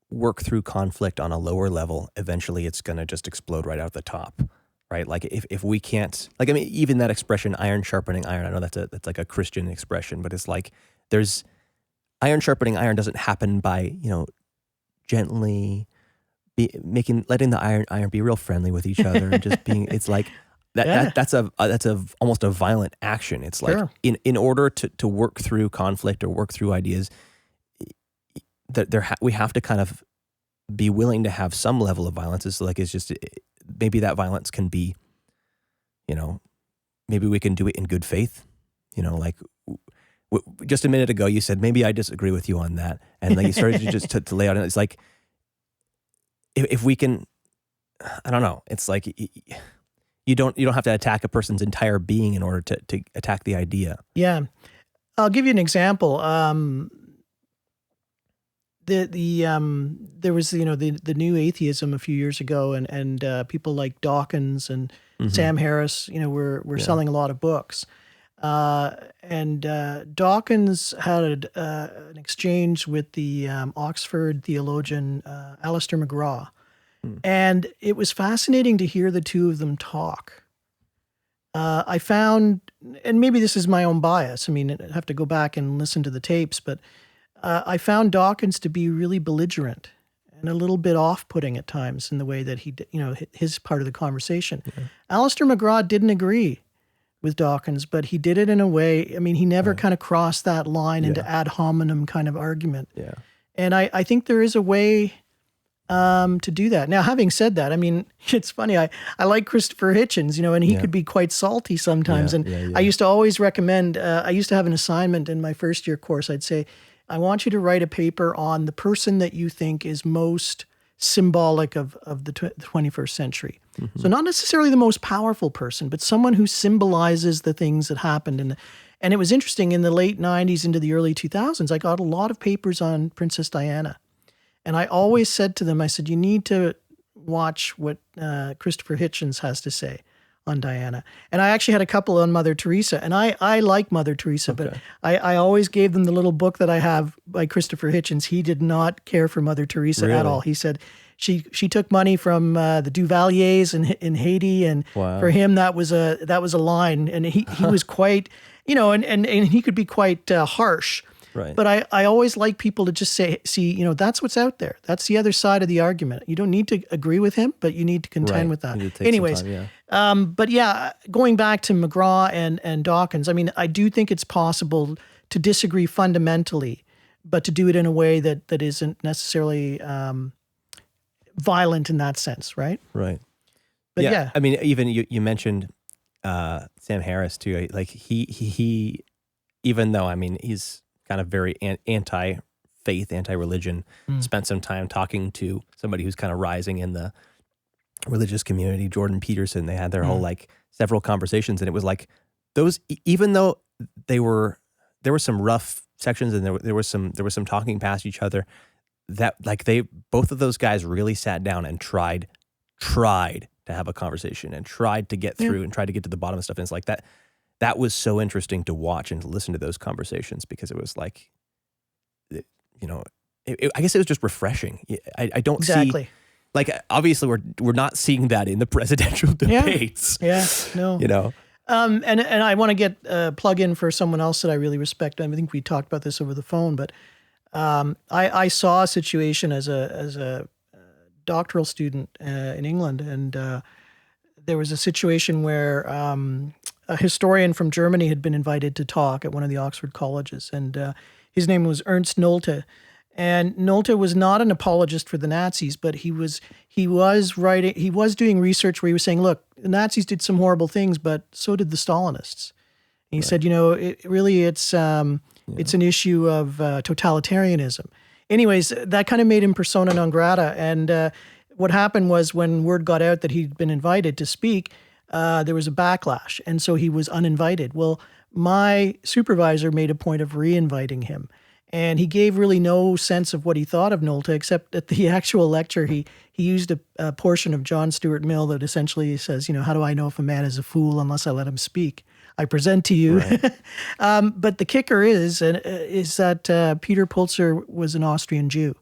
work through conflict on a lower level, eventually it's going to just explode right out the top, right? Like if we can't, like, I mean, even that expression, iron sharpening iron, I know that's like a Christian expression, but it's like, there's iron sharpening iron doesn't happen by, gently letting the iron be real friendly with each other and just being, it's like, that's almost a violent action. It's like, sure. in order to work through conflict or work through ideas, that we have to kind of be willing to have some level of violence. It's like, it's just, maybe that violence can be, maybe we can do it in good faith. Like just a minute ago, you said, maybe I disagree with you on that. And then you started to just to lay out, and it's like, if we can, I don't know. It's like, you don't have to attack a person's entire being in order to attack the idea. Yeah. I'll give you an example. There was, the new atheism a few years ago, and people like Dawkins and Sam Harris, were selling a lot of books. And Dawkins had an exchange with the Oxford theologian Alistair McGraw. And it was fascinating to hear the two of them talk. I found, and maybe this is my own bias, I mean, I'd have to go back and listen to the tapes, but I found Dawkins to be really belligerent and a little bit off-putting at times in the way that he, his part of the conversation. Mm-hmm. Alistair McGraw didn't agree with Dawkins, but he did it in a way, I mean, he never kind of crossed that line into ad hominem kind of argument. Yeah. And I think there is a way to do that. Now, having said that, I mean, it's funny. I like Christopher Hitchens, and he could be quite salty sometimes. I used to always recommend, I used to have an assignment in my first year course. I'd say, I want you to write a paper on the person that you think is most symbolic of the 21st century. So not necessarily the most powerful person, but someone who symbolizes the things that happened. And it was interesting, in the late 90s into the early 2000s, I got a lot of papers on Princess Diana. And I always said to them, I said, you need to watch what Christopher Hitchens has to say on Diana. And I actually had a couple on Mother Teresa. And I like Mother Teresa, but I always gave them the little book that I have by Christopher Hitchens. He did not care for Mother Teresa at all. He said she took money from the Duvaliers in Haiti, and for him that was a line. And he was quite, and he could be quite harsh. Right. But I always like people to just see, that's what's out there. That's the other side of the argument. You don't need to agree with him, but you need to contend with that. Anyways, but yeah, going back to McGraw and Dawkins, I mean, I do think it's possible to disagree fundamentally, but to do it in a way that isn't necessarily violent in that sense, right? Right. But yeah. I mean, even you mentioned Sam Harris too. Like he even though, I mean, he's kind of very anti-faith, anti-religion, spent some time talking to somebody who's kind of rising in the religious community, Jordan Peterson. They had their whole several conversations, and it was like those, even though there were some rough sections and there was some talking past each other, that like both of those guys really sat down and tried to have a conversation and tried to get through and tried to get to the bottom of stuff. And it's like that was so interesting to watch and to listen to those conversations, because it was like, I guess it was just refreshing. I don't see, like, obviously we're not seeing that in the presidential debates. Yeah, no. And I want to get a plug in for someone else that I really respect. I think we talked about this over the phone, but I saw a situation as a doctoral student in England, and there was a situation where a historian from Germany had been invited to talk at one of the Oxford colleges, and his name was Ernst Nolte. And Nolte was not an apologist for the Nazis, but he was doing research where he was saying, look, the Nazis did some horrible things, but so did the Stalinists. And he said, it's an issue of totalitarianism. Anyways, that kind of made him persona non grata. And what happened was, when word got out that he'd been invited to speak, there was a backlash. And so he was uninvited. Well, my supervisor made a point of re-inviting him. And he gave really no sense of what he thought of Nolte, except at the actual lecture, he used a portion of John Stuart Mill that essentially says, how do I know if a man is a fool unless I let him speak? I present to you. Right. But the kicker is that Peter Pulitzer was an Austrian Jew.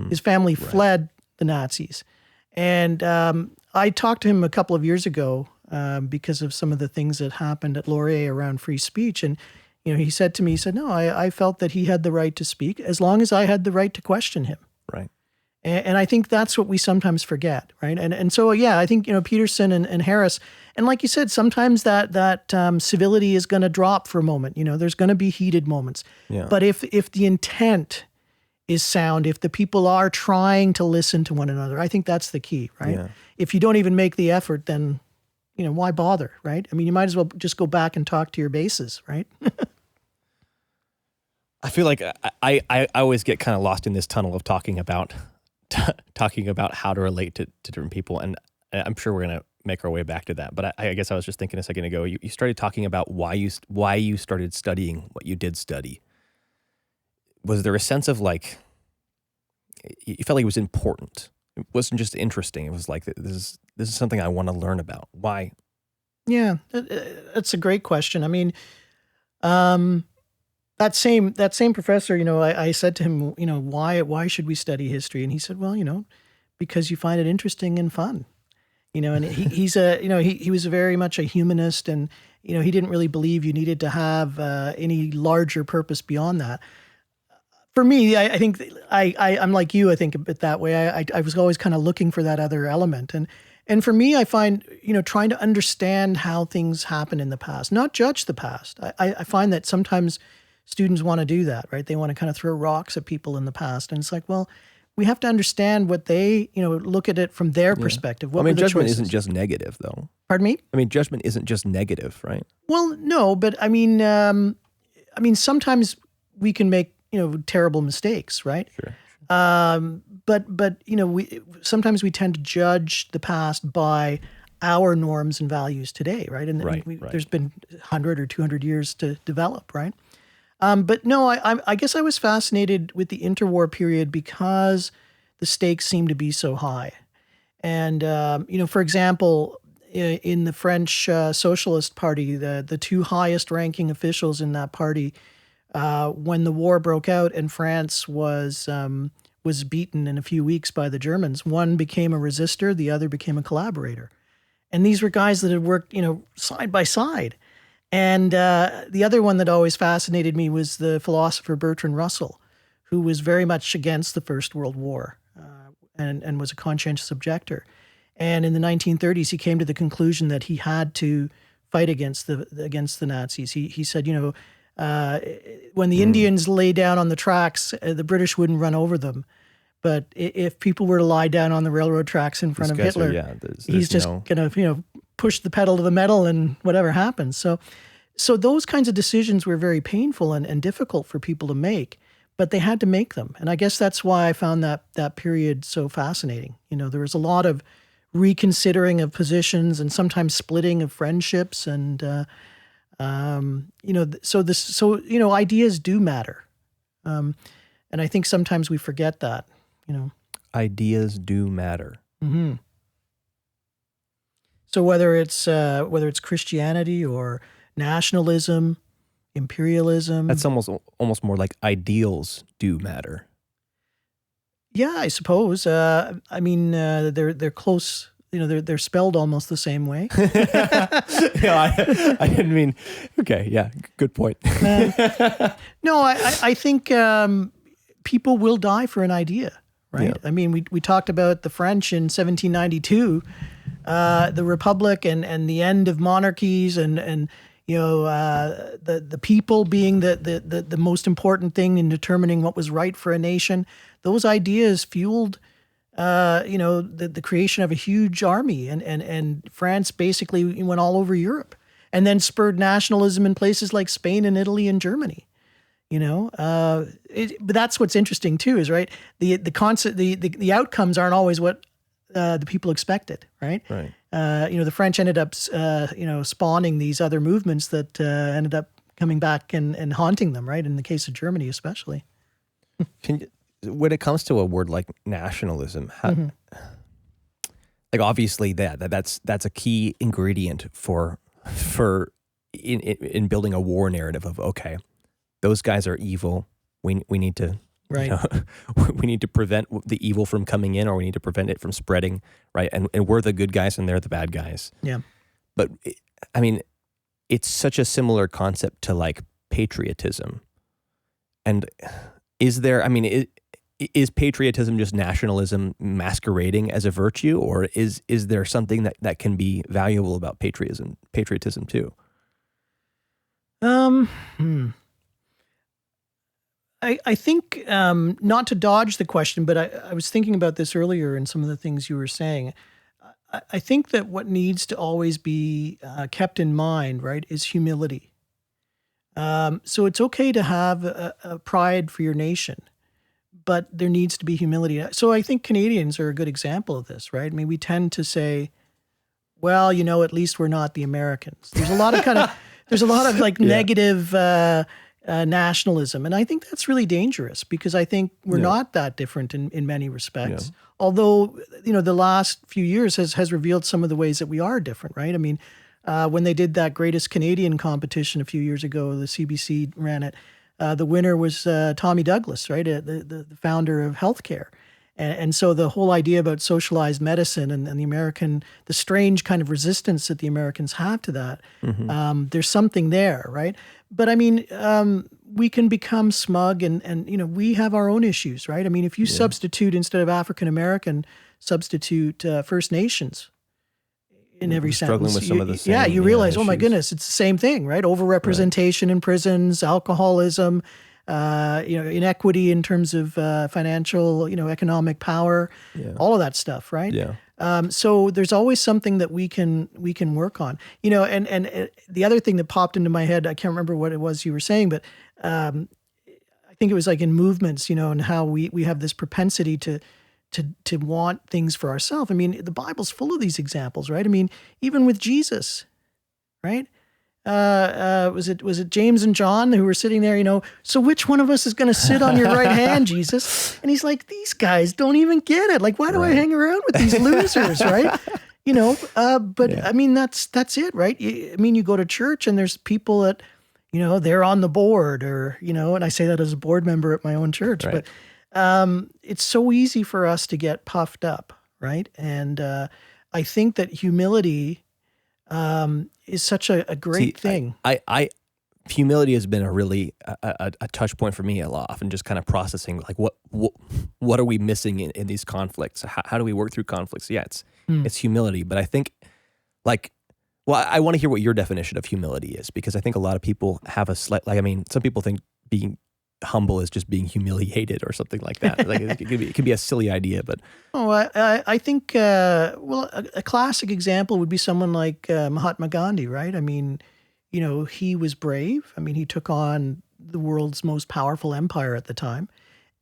His family fled the Nazis. And I talked to him a couple of years ago because of some of the things that happened at Laurier around free speech. And he said to me, no, I felt that he had the right to speak as long as I had the right to question him. Right. And I think that's what we sometimes forget, right? And so, I think, Peterson and Harris, and like you said, sometimes that civility is going to drop for a moment. There's going to be heated moments. Yeah. But if the intent is sound, if the people are trying to listen to one another, I think that's the key, right? Yeah. If you don't even make the effort, then, why bother, right? I mean, you might as well just go back and talk to your bases, right? I feel like I always get kind of lost in this tunnel of talking about how to relate to different people, and I'm sure we're going to make our way back to that. But I guess I was just thinking a second ago, you started talking about why you started studying what you did study. Was there a sense of like, you felt like it was important? It wasn't just interesting. It was like, this is something I want to learn about. Why? Yeah, that's a great question. I mean, that same professor, I said to him, why should we study history? And he said, well, because you find it interesting and fun, and he was very much a humanist, and, he didn't really believe you needed to have any larger purpose beyond that. For me, I think I'm like you, I think a bit that way. I was always kind of looking for that other element. And for me, I find, trying to understand how things happen in the past, not judge the past. I find that sometimes students want to do that, right? They want to kind of throw rocks at people in the past. And it's like, well, we have to understand what they, look at it from their perspective. What judgment isn't just negative, though. Pardon me? Judgment isn't just negative, right? Well, no, but sometimes we can make terrible mistakes, right? Sure. But we sometimes we tend to judge the past by our norms and values today, right? And Right. there's been 100 or 200 years to develop, right? But no, I guess I was fascinated with the interwar period because the stakes seem to be so high. And, for example, in the French Socialist Party, the two highest ranking officials in that party, when the war broke out and France was beaten in a few weeks by the Germans, one became a resistor, the other became a collaborator. And these were guys that had worked, side by side. And the other one that always fascinated me was the philosopher Bertrand Russell, who was very much against the First World War and was a conscientious objector. And in the 1930s, he came to the conclusion that he had to fight against the Nazis. He said, when the Indians lay down on the tracks, the British wouldn't run over them. But if people were to lie down on the railroad tracks in front of Hitler, he's just going to, push the pedal to the metal and whatever happens. So those kinds of decisions were very painful and difficult for people to make, but they had to make them. And I guess that's why I found that period so fascinating. There was a lot of reconsidering of positions and sometimes splitting of friendships. And, ideas do matter. And I think sometimes we forget that, Ideas do matter. Mm-hmm. So whether it's Christianity or nationalism, imperialism. That's almost more like ideals do matter. Yeah, I suppose. They're close. They're spelled almost the same way. I didn't mean. Okay, yeah, good point. No, I think people will die for an idea, right? Yeah. I mean, we talked about the French in 1792. The Republic and the end of monarchies and the people being the most important thing in determining what was right for a nation. Those ideas fueled the creation of a huge army, and France basically went all over Europe, and then spurred nationalism in places like Spain and Italy and Germany. But that's what's interesting too, is right. The outcomes aren't always what the people expected, right? Right. The French ended up, spawning these other movements that ended up coming back and haunting them, right? In the case of Germany, especially. When it comes to a word like nationalism, like obviously that's a key ingredient for in building a war narrative of, okay, those guys are evil. We need to. Right. We need to prevent the evil from coming in, or we need to prevent it from spreading, right? And we're the good guys and they're the bad guys. Yeah. But, it's such a similar concept to like patriotism. And is patriotism just nationalism masquerading as a virtue, or is there something that can be valuable about patriotism too? I think, not to dodge the question, but I was thinking about this earlier in some of the things you were saying. I think that what needs to always be kept in mind, right, is humility. So it's okay to have a pride for your nation, but there needs to be humility. So I think Canadians are a good example of this, right? I mean, we tend to say, well, at least we're not the Americans. There's a lot of negative nationalism. And I think that's really dangerous, because I think we're not that different in many respects. Yeah. Although, the last few years has revealed some of the ways that we are different, right? I mean, when they did that Greatest Canadian competition a few years ago, the CBC ran it, the winner was Tommy Douglas, right? The founder of healthcare. And so the whole idea about socialized medicine and the strange kind of resistance that the Americans have to that, there's something there, right? But I mean, we can become smug and we have our own issues, right? I mean, if you substitute, instead of African-American, substitute First Nations in every sentence. Struggling with some of the same, you realize, issues. Oh my goodness, it's the same thing, right? Overrepresentation in prisons, alcoholism, inequity in terms of financial, economic power, all of that stuff, right? Yeah. So there's always something that we can work on, and the other thing that popped into my head, I can't remember what it was you were saying, but I think it was like in movements, and how we have this propensity to want things for ourselves. I mean, the Bible's full of these examples, right? I mean, even with Jesus, right? Was it James and John who were sitting there, so which one of us is going to sit on your right hand, Jesus? And he's like, these guys don't even get it. Like, why do I hang around with these losers, right? But I mean, that's it, right? I mean, you go to church and there's people that, they're on the board or, and I say that as a board member at my own church, but it's so easy for us to get puffed up, right? And I think that humility is such a great thing. Humility has been a really a touch point for me a lot, often just kind of processing like what are we missing in these conflicts? How do we work through conflicts? Yeah, it's humility, but I think I want to hear what your definition of humility is, because I think a lot of people have some people think being humble is just being humiliated or something like that. Like it could be a silly idea, but I think a classic example would be someone like Mahatma Gandhi, right? I mean, he was brave. I mean, he took on the world's most powerful empire at the time,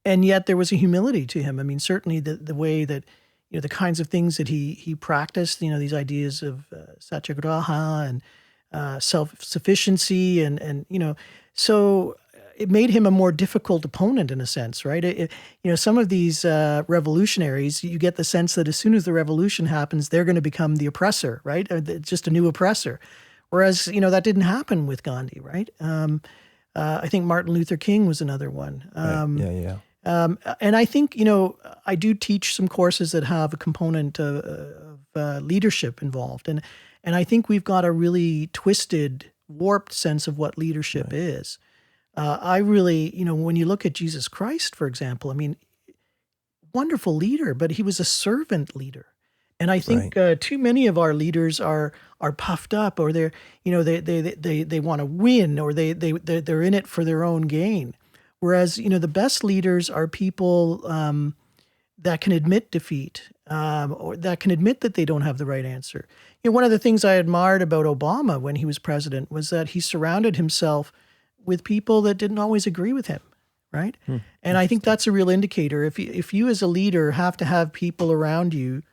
and yet there was a humility to him. I mean, certainly the way that the kinds of things that he practiced, these ideas of satyagraha and self-sufficiency, and so it made him a more difficult opponent in a sense, right? Some of these revolutionaries, you get the sense that as soon as the revolution happens, they're going to become the oppressor, right? Just a new oppressor. Whereas, that didn't happen with Gandhi, right? I think Martin Luther King was another one. And I think, I do teach some courses that have a component of leadership involved. And I think we've got a really twisted, warped sense of what leadership is. I really, when you look at Jesus Christ, for example, I mean, wonderful leader, but he was a servant leader. And I think too many of our leaders are puffed up, or they want to win, or they're in it for their own gain. Whereas, the best leaders are people that can admit defeat, or that can admit that they don't have the right answer. One of the things I admired about Obama when he was president was that he surrounded himself with people that didn't always agree with him, right? And I think that's a real indicator. If you as a leader have to have people around you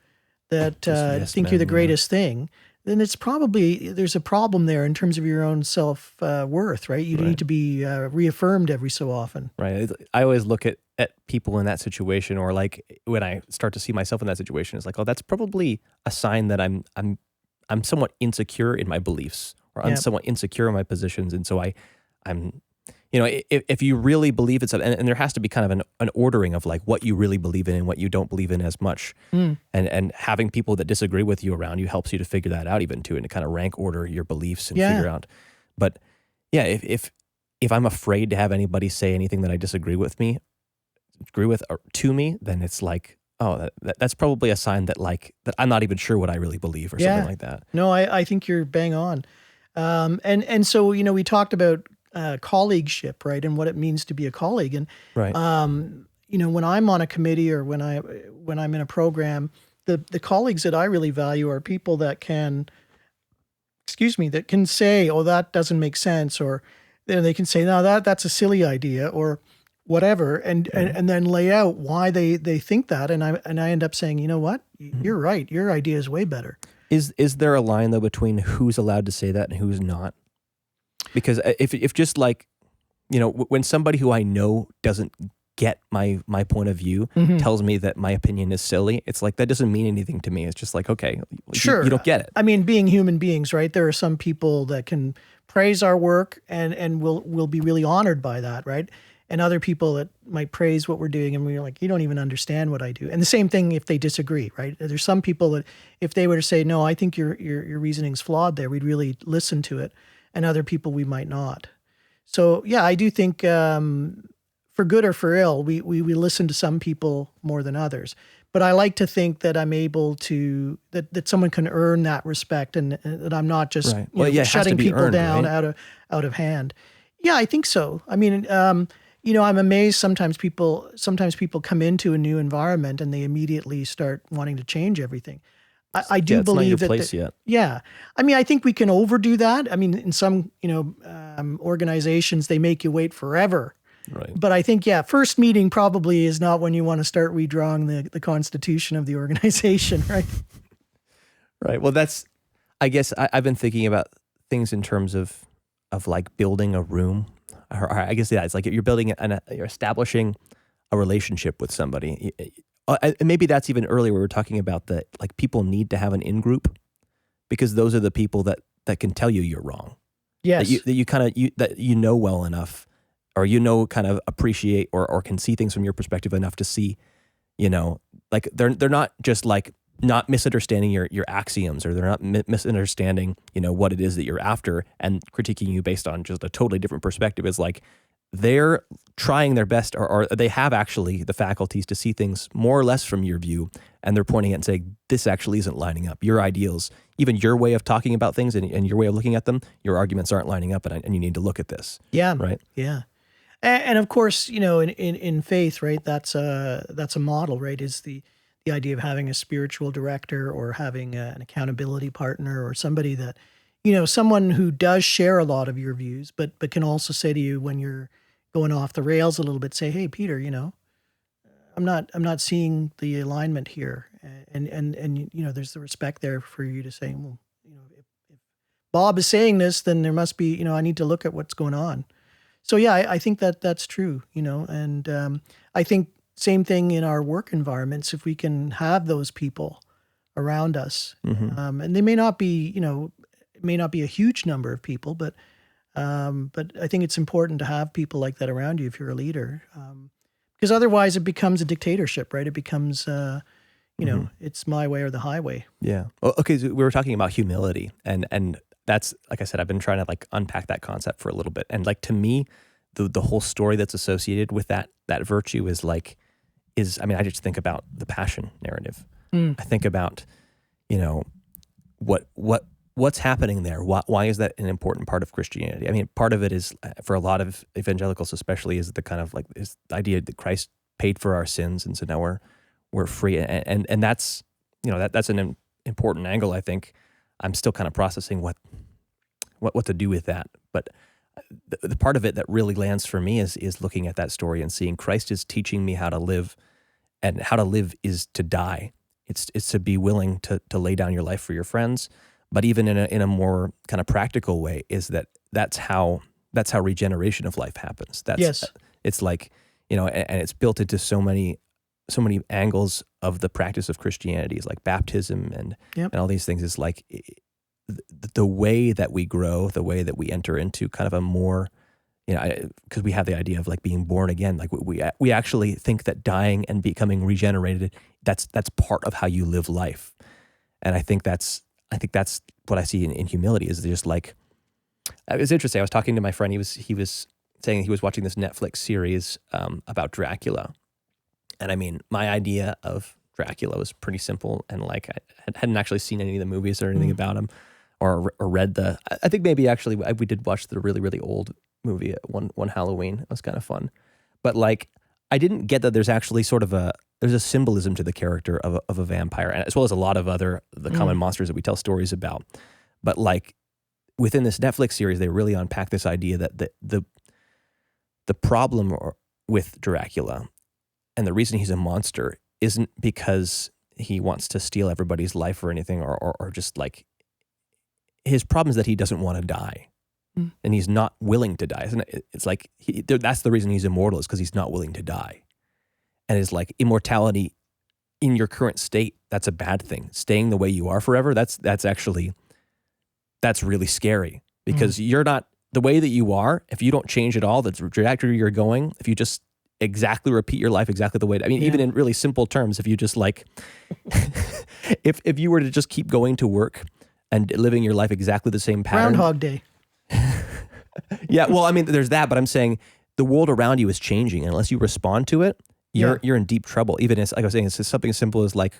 that think you're the greatest thing, then it's probably, there's a problem there in terms of your own self-worth, right? You need to be reaffirmed every so often. Right. I always look at people in that situation, or like when I start to see myself in that situation, it's like, oh, that's probably a sign that I'm somewhat insecure in my beliefs, or I'm somewhat insecure in my positions. And so I'm, if you really believe it's, and there has to be kind of an ordering of like what you really believe in and what you don't believe in as much. And having people that disagree with you around you helps you to figure that out even too, and to kind of rank order your beliefs and figure out. But yeah, if I'm afraid to have anybody say anything that I disagree with or to me, then it's like, oh, that's probably a sign that that I'm not even sure what I really believe or something like that. No, I think you're bang on. And so, we talked about colleagueship, right, and what it means to be a colleague. And when I'm on a committee or when I'm in a program, the colleagues that I really value are people that can say, oh, that doesn't make sense, or they can say, no, that's a silly idea, or whatever, and then lay out why they think that, and I end up saying, you know what, you're right, your idea is way better. Is there a line though between who's allowed to say that and who's not? Because if just like, when somebody who I know doesn't get my point of view tells me that my opinion is silly, it's like, that doesn't mean anything to me. It's just like, okay, sure, you don't get it. I mean, being human beings, right? There are some people that can praise our work and will be really honored by that, right? And other people that might praise what we're doing and we're like, you don't even understand what I do. And the same thing if they disagree, right? There's some people that if they were to say, no, I think your reasoning's flawed there, we'd really listen to it. And other people we might not. So yeah, I do think for good or for ill, we listen to some people more than others. But I like to think that I'm able to, that someone can earn that respect, and that I'm not just shutting people down out of hand. Yeah, I think so. I mean, I'm amazed sometimes people come into a new environment and they immediately start wanting to change everything. I do believe that. It's not your place yet. Yeah. I mean, I think we can overdo that. I mean, in some, organizations, they make you wait forever Right. But I think, first meeting probably is not when you want to start redrawing the constitution of the organization, right? Right. Well, I guess I've been thinking about things in terms of like building a room. Or I guess, it's like if you're you're establishing a relationship with somebody. And maybe that's even earlier. We were talking about that, like people need to have an in-group because those are the people that can tell you you're wrong. Yes. That you know well enough, or kind of appreciate or can see things from your perspective enough to see, like they're not just like not misunderstanding your axioms, or they're not misunderstanding, what it is that you're after and critiquing you based on just a totally different perspective. Is like they're trying their best, or they have actually the faculties to see things more or less from your view, and they're pointing at it and saying, this actually isn't lining up. Your ideals, even your way of talking about things and your way of looking at them, your arguments aren't lining up, and you need to look at this. Yeah. Right. Yeah. And of course, in faith, right, that's a model, right, is the idea of having a spiritual director or having an accountability partner, or somebody that, someone who does share a lot of your views, but can also say to you when you're going off the rails a little bit, say, hey, Peter, I'm not seeing the alignment here. And there's the respect there for you to say, well, if Bob is saying this, then there must be, I need to look at what's going on. So yeah, I think that's true, and I think same thing in our work environments. If we can have those people around us, and they may not be, it may not be a huge number of people, but I think it's important to have people like that around you if you're a leader, because otherwise it becomes a dictatorship, right? It becomes, it's my way or the highway. Yeah. Well, okay. So we were talking about humility, and that's, like I said, I've been trying to like unpack that concept for a little bit. And like, to me, the whole story that's associated with that virtue I mean, I just think about the passion narrative. I think about, what's happening there. Why is that an important part of Christianity? I mean, part of it is, for a lot of evangelicals especially, is the kind of like is the idea that Christ paid for our sins, and so now we're free. And that's, that's an important angle. I think I'm still kind of processing what to do with that. But the part of it that really lands for me is looking at that story and seeing Christ is teaching me how to live, and how to live is to die. It's to be willing to lay down your life for your friends. But even in a more kind of practical way, is that's how regeneration of life happens. Yes. It's like, and it's built into so many angles of the practice of Christianity, is like baptism and all these things. Is like the way that we grow, the way that we enter into kind of a more, because we have the idea of like being born again. Like we actually think that dying and becoming regenerated, that's part of how you live life. And I think that's what I see in humility, is just like, it was interesting. I was talking to my friend. He was saying he was watching this Netflix series about Dracula. And I mean, my idea of Dracula was pretty simple, and like I hadn't actually seen any of the movies or anything about him, or read I think maybe actually we did watch the really, really old movie at one Halloween. It was kind of fun. But like, I didn't get that there's actually sort of there's a symbolism to the character of a vampire, as well as a lot of the common monsters that we tell stories about. But like, within this Netflix series, they really unpack this idea that the problem with Dracula, and the reason he's a monster, isn't because he wants to steal everybody's life or anything, or just like, his problem is that he doesn't want to die. And he's not willing to die. It's like, that's the reason he's immortal, is because he's not willing to die. And it's like, immortality in your current state, that's a bad thing. Staying the way you are forever, that's really scary, because you're not the way that you are. If you don't change at all, the trajectory you're going, if you just exactly repeat your life exactly the way, even in really simple terms, if you just like, if you were to just keep going to work and living your life exactly the same pattern. Groundhog Day. Yeah, well, I mean, there's that, but I'm saying the world around you is changing, and unless you respond to it, you're in deep trouble. Even as, like I was saying, it's just something as simple as like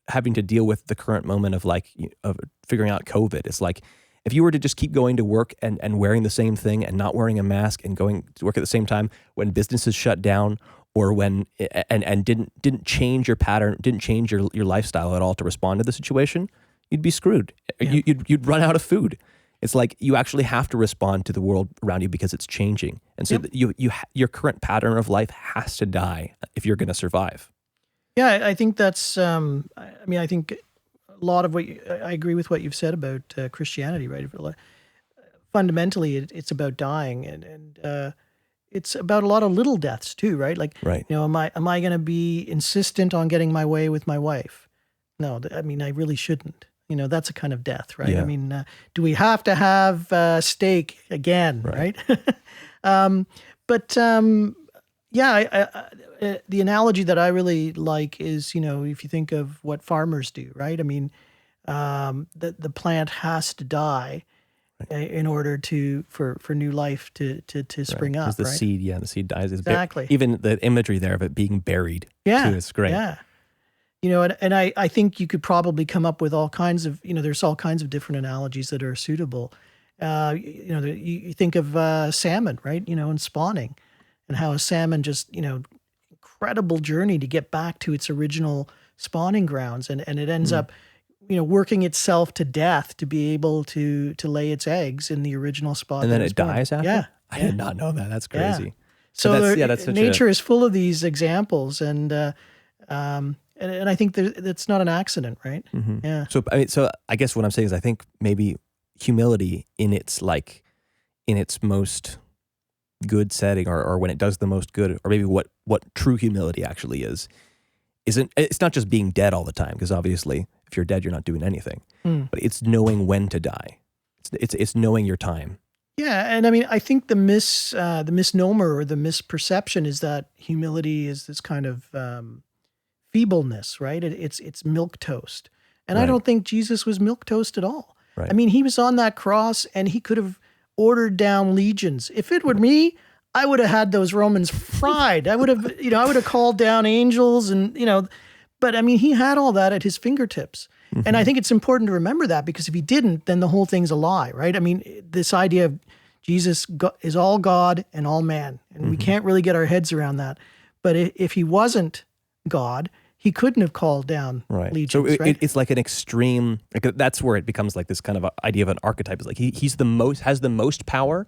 having to deal with the current moment of like of figuring out COVID. It's like, if you were to just keep going to work and wearing the same thing and not wearing a mask and going to work at the same time when businesses shut down, or when and didn't change your pattern, didn't change your lifestyle at all to respond to the situation, you'd be screwed. Yeah. You'd run out of food. It's like you actually have to respond to the world around you because it's changing. And so your current pattern of life has to die if you're going to survive. Yeah, I think that's, I think a lot of I agree with what you've said about Christianity, right? Fundamentally, it's about dying, and it's about a lot of little deaths too, right? Like, right. Am I going to be insistent on getting my way with my wife? No, I really shouldn't. That's a kind of death, right? Yeah. Do we have to have steak again, right? The analogy that I really like is, if you think of what farmers do, right? The plant has to die in order for new life to spring up, the right? The seed dies. Exactly. Even the imagery there of it being buried, too, is great. Yeah. And I think you could probably come up with all kinds of, there's all kinds of different analogies that are suitable. You think of salmon, right? And spawning, and how a salmon just, incredible journey to get back to its original spawning grounds. And it ends up, working itself to death to be able to lay its eggs in the original spot. And then it dies after? Yeah. I did not know that. That's crazy. Yeah. So that's nature is full of these examples, and I think that's not an accident, right? Mm-hmm. Yeah. So I guess what I'm saying is I think maybe humility in its most good setting, or when it does the most good, or maybe what true humility actually it's not just being dead all the time, because obviously if you're dead you're not doing anything. But it's knowing when to die. It's knowing your time. Yeah, and I think the misnomer or the misperception is that humility is this kind of feebleness, right? It's milquetoast. And right. I don't think Jesus was milquetoast at all. Right. He was on that cross and he could have ordered down legions. If it were me, I would have had those Romans fried. I would have called down angels but he had all that at his fingertips. Mm-hmm. And I think it's important to remember that, because if he didn't, then the whole thing's a lie, right? This idea of Jesus is all God and all man, and we can't really get our heads around that. But if he wasn't God, he couldn't have called down legions. So it's like an extreme. That's where it becomes like this kind of idea of an archetype. It's like has the most power,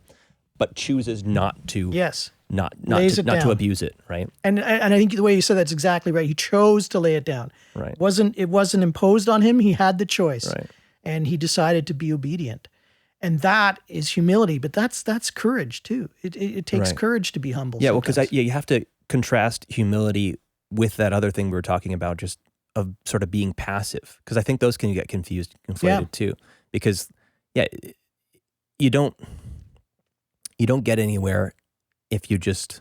but chooses not to. Yes. Not to abuse it, right? And I think the way you said that's exactly right. He chose to lay it down. Right. It wasn't imposed on him. He had the choice. Right. And he decided to be obedient. And that is humility, but that's courage too. It takes courage to be humble. Yeah, sometimes. Well, because you have to contrast humility with that other thing we were talking about, just of sort of being passive, because I think those can get conflated too. Because you don't get anywhere if you just,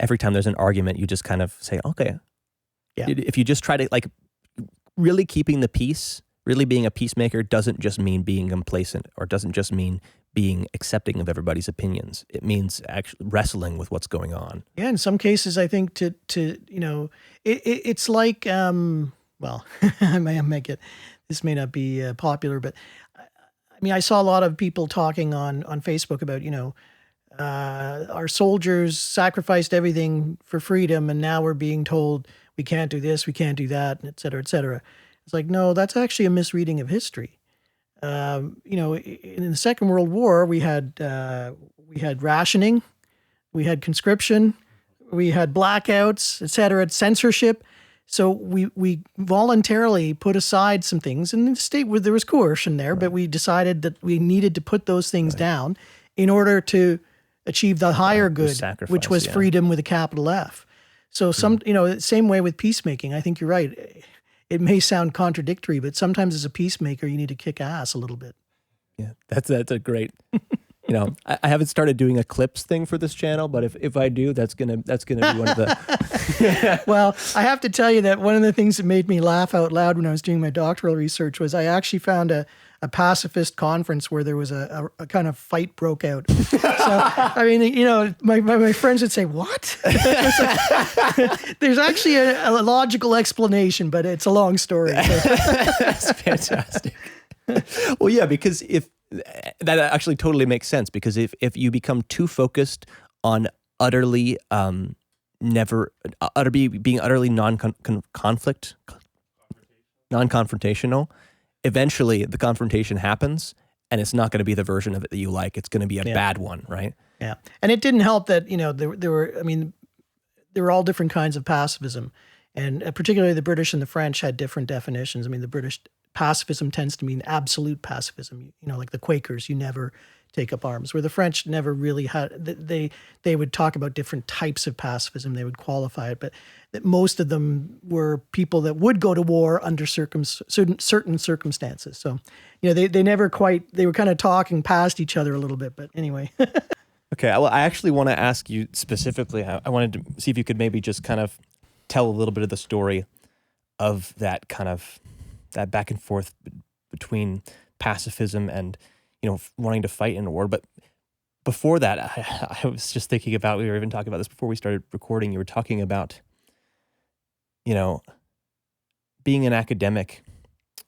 every time there's an argument, you just kind of say, okay. Yeah. If you just try to, like, really keeping the peace, really being a peacemaker doesn't just mean being complacent, or doesn't just mean being accepting of everybody's opinions. It means actually wrestling with what's going on. Yeah, in some cases, I think it's like, well, I may make it, this may not be popular, but I saw a lot of people talking on Facebook about, our soldiers sacrificed everything for freedom, and now we're being told we can't do this, we can't do that, et cetera, et cetera. It's like, no, that's actually a misreading of history. In the Second World War, we had rationing, we had conscription, we had blackouts, et cetera, censorship. So we voluntarily put aside some things, and in the state where there was coercion there, but we decided that we needed to put those things down in order to achieve the higher good, which was freedom with a capital F. So same way with peacemaking. I think you're right. It may sound contradictory, but sometimes as a peacemaker, you need to kick ass a little bit. Yeah, that's a great. I haven't started doing a clips thing for this channel, but if I do, that's gonna be one of the. Well, I have to tell you that one of the things that made me laugh out loud when I was doing my doctoral research was I actually found a pacifist conference where there was a kind of fight broke out. So, my friends would say, what? There's actually a logical explanation, but it's a long story. That's fantastic. Well, yeah, because that actually totally makes sense, because if you become too focused on being utterly non-confrontational, eventually the confrontation happens and it's not going to be the version of it that you like. It's going to be a bad one, right? Yeah. And it didn't help that, there were all different kinds of pacifism. And particularly the British and the French had different definitions. I mean, the British pacifism tends to mean absolute pacifism, like the Quakers, you never take up arms, where the French never really had, they would talk about different types of pacifism, they would qualify it, but that most of them were people that would go to war under certain circumstances. So, they never quite, they were kind of talking past each other a little bit, but anyway. Okay, well, I actually want to ask you specifically, I wanted to see if you could maybe just kind of tell a little bit of the story of that back and forth between pacifism and, wanting to fight in a war. But before that, I was just thinking about, we were even talking about this before we started recording, you were talking about, being an academic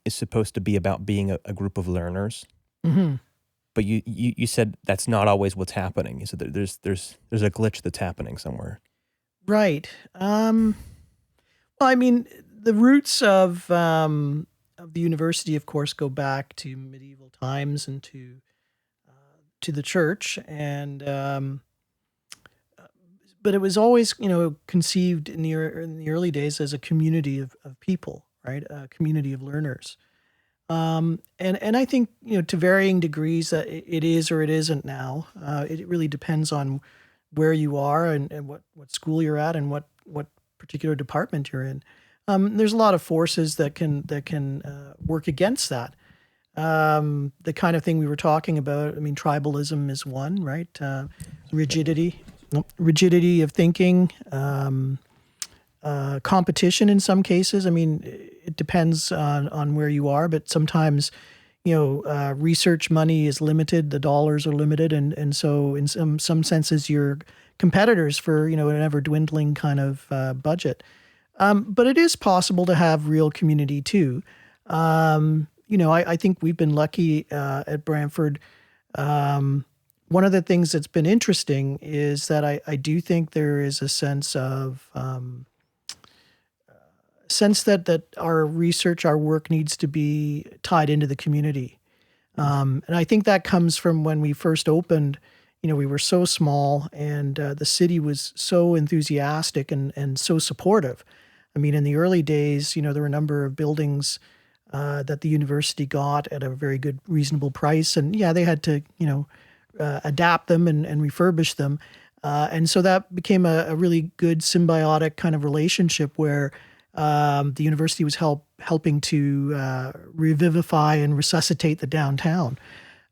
is supposed to be about being a group of learners. Mm-hmm. But you said that's not always what's happening. You said that there's a glitch that's happening somewhere. Right. Well, I mean, the roots of the university, of course, go back to medieval times and to the church, and but it was always, conceived in the early days as a community of people, right? A community of learners. And I think, to varying degrees, it is or it isn't now. It really depends on where you are and what school you're at and what particular department you're in. There's a lot of forces that can work against that. The kind of thing we were talking about, I mean, tribalism is one, right? Rigidity of thinking, competition in some cases. I mean, it depends on where you are, but sometimes, research money is limited, the dollars are limited, and so in some senses you're competitors for, an ever dwindling kind of budget. But it is possible to have real community too. I think we've been lucky at Brantford. One of the things that's been interesting is that I do think there is a sense of that our research, our work needs to be tied into the community. And I think that comes from when we first opened. We were so small, and the city was so enthusiastic and so supportive. I mean, in the early days, there were a number of buildings that the university got at a very good, reasonable price. And they had to, adapt them and refurbish them. And so that became a really good symbiotic kind of relationship where the university was helping to revivify and resuscitate the downtown.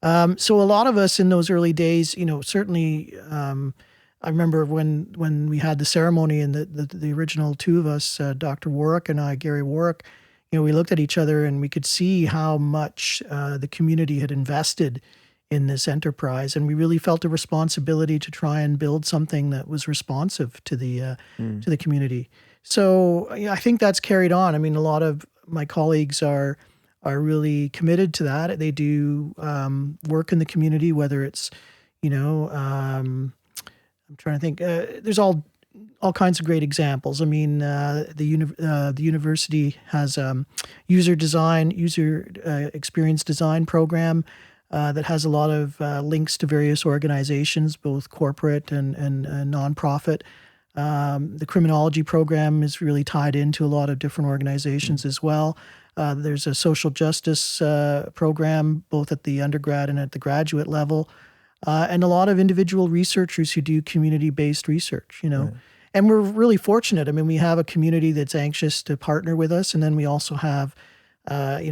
So a lot of us in those early days, certainly I remember when we had the ceremony and the original two of us, Dr. Warwick and I, Gary Warwick, we looked at each other and we could see how much the community had invested in this enterprise, and we really felt a responsibility to try and build something that was responsive to the community. So I think that's carried on. I mean, a lot of my colleagues are really committed to that. They do work in the community, whether it's, I'm trying to think. There's all kinds of great examples. I mean, the university has user experience design program that has a lot of links to various organizations, both corporate and nonprofit. The criminology program is really tied into a lot of different organizations as well. There's a social justice program, both at the undergrad and at the graduate level, and a lot of individual researchers who do community-based research, Right. And we're really fortunate. I mean, we have a community that's anxious to partner with us, and then we also have,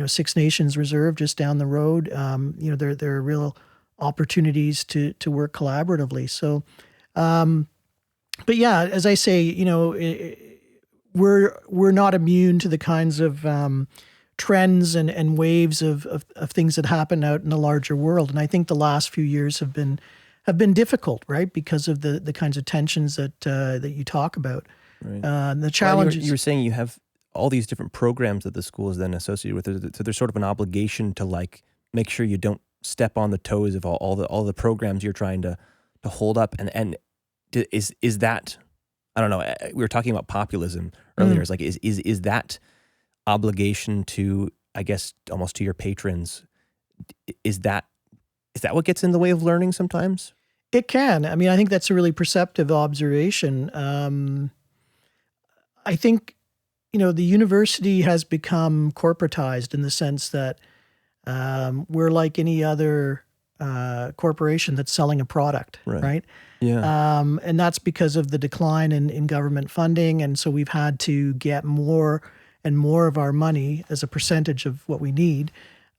Six Nations Reserve just down the road. There are real opportunities to work collaboratively. So, but yeah, as I say, we're not immune to the kinds of trends and waves of things that happen out in the larger world. And I think the last few years have been difficult, right? Because of the kinds of tensions that you talk about. Right. The challenges. You were saying you have all these different programs that the school is then associated with. So there's sort of an obligation to make sure you don't step on the toes of all the programs you're trying to hold up. And is that, I don't know, we were talking about populism earlier. It's like, is that obligation to, I guess, almost to your patrons, is that Is that what gets in the way of learning sometimes? It can. I mean, I think that's a really perceptive observation. I think, the university has become corporatized in the sense that we're like any other corporation that's selling a product, right? Yeah. And that's because of the decline in government funding. And so we've had to get more and more of our money as a percentage of what we need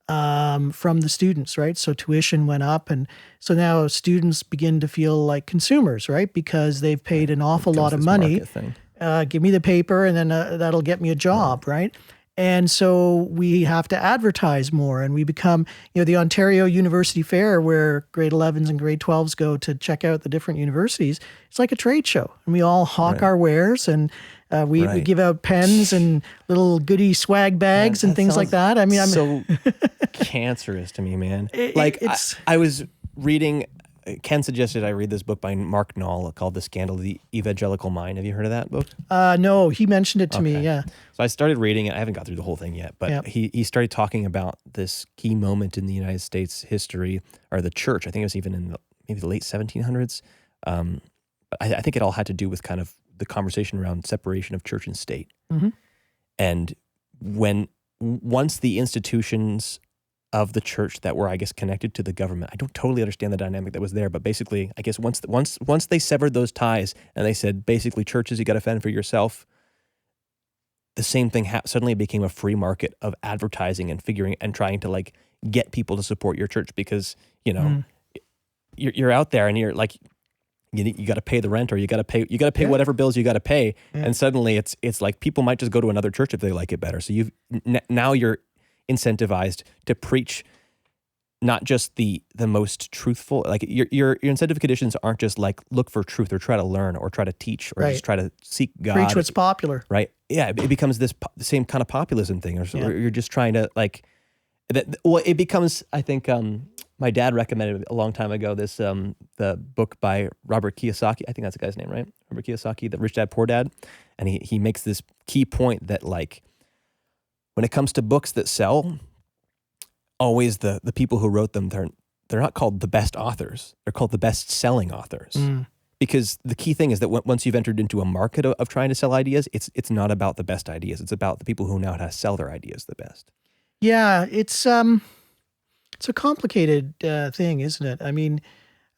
from the students, right? So tuition went up. And so now students begin to feel like consumers, right? Because they've paid an awful lot of money. Give me the paper and then that'll get me a job, right? And so we have to advertise more, and we become, the Ontario University Fair, where grade 11s and grade 12s go to check out the different universities. It's like a trade show, and we all hawk our wares, and we give out pens and little goodie swag bags and things like that. I mean, I'm so cancerous to me, man. I was reading. Ken suggested I read this book by Mark Knoll called The Scandal of the Evangelical Mind. Have you heard of that book? No, he mentioned it to me, yeah. So I started reading it. I haven't got through the whole thing yet, but he started talking about this key moment in the United States history, or the church. I think it was even in maybe the late 1700s. But I think it all had to do with kind of the conversation around separation of church and state. Mm-hmm. And once the institutions of the church that were, I guess, connected to the government. I don't totally understand the dynamic that was there, but basically, I guess once they severed those ties and they said, basically, churches, you got to fend for yourself, the same thing suddenly became a free market of advertising and figuring and trying to like get people to support your church because, you're out there and you're like, you got to pay the rent or you got to pay whatever bills you got to pay. Yeah. And suddenly it's like people might just go to another church if they like it better. So now you're incentivized to preach not just the most truthful, like your incentive conditions aren't just like look for truth or try to learn or try to teach or just try to seek God. Preach what's popular. Right. Yeah. It becomes the same kind of populism thing or you're just trying to like, well, it becomes, I think, my dad recommended a long time ago this, the book by Robert Kiyosaki. I think that's the guy's name, right? Robert Kiyosaki, The Rich Dad, Poor Dad. And he makes this key point that like, when it comes to books that sell, always the people who wrote them, they're not called the best authors. They're called the best-selling authors. Because the key thing is that once you've entered into a market of trying to sell ideas, it's not about the best ideas. It's about the people who know how to sell their ideas the best. Yeah, it's a complicated thing, isn't it? I mean,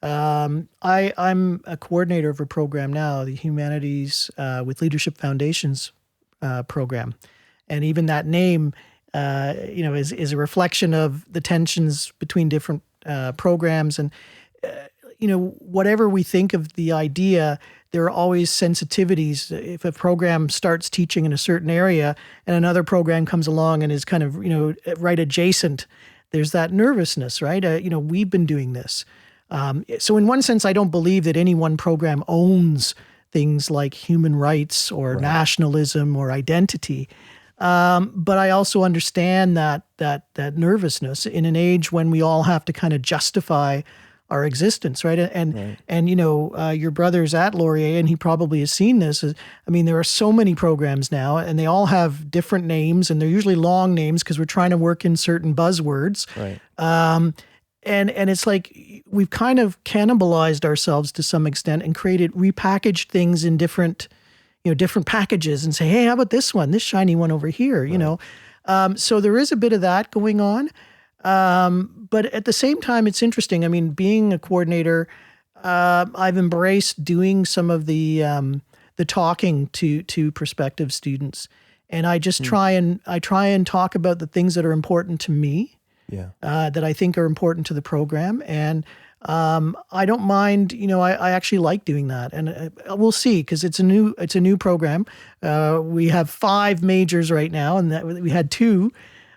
I'm a coordinator of a program now, the Humanities with Leadership Foundations program. And even that name, is a reflection of the tensions between different programs. And, whatever we think of the idea, there are always sensitivities. If a program starts teaching in a certain area and another program comes along and is kind of, right adjacent, there's that nervousness, right? We've been doing this. So in one sense, I don't believe that any one program owns things like human rights or nationalism or identity. But I also understand that nervousness in an age when we all have to kind of justify our existence, right? And your brother's at Laurier, and he probably has seen this. There are so many programs now, and they all have different names, and they're usually long names because we're trying to work in certain buzzwords. Right. And it's like we've kind of cannibalized ourselves to some extent and repackaged things in different packages and say, hey, how about this one, this shiny one over here, So there is a bit of that going on. But at the same time, it's interesting. I mean, being a coordinator, I've embraced doing some of the talking to prospective students. And I just try and talk about the things that are important to me, that I think are important to the program. And I don't mind, I actually like doing that, and we'll see, because it's a new program. We have 5 majors right now, and we had 2,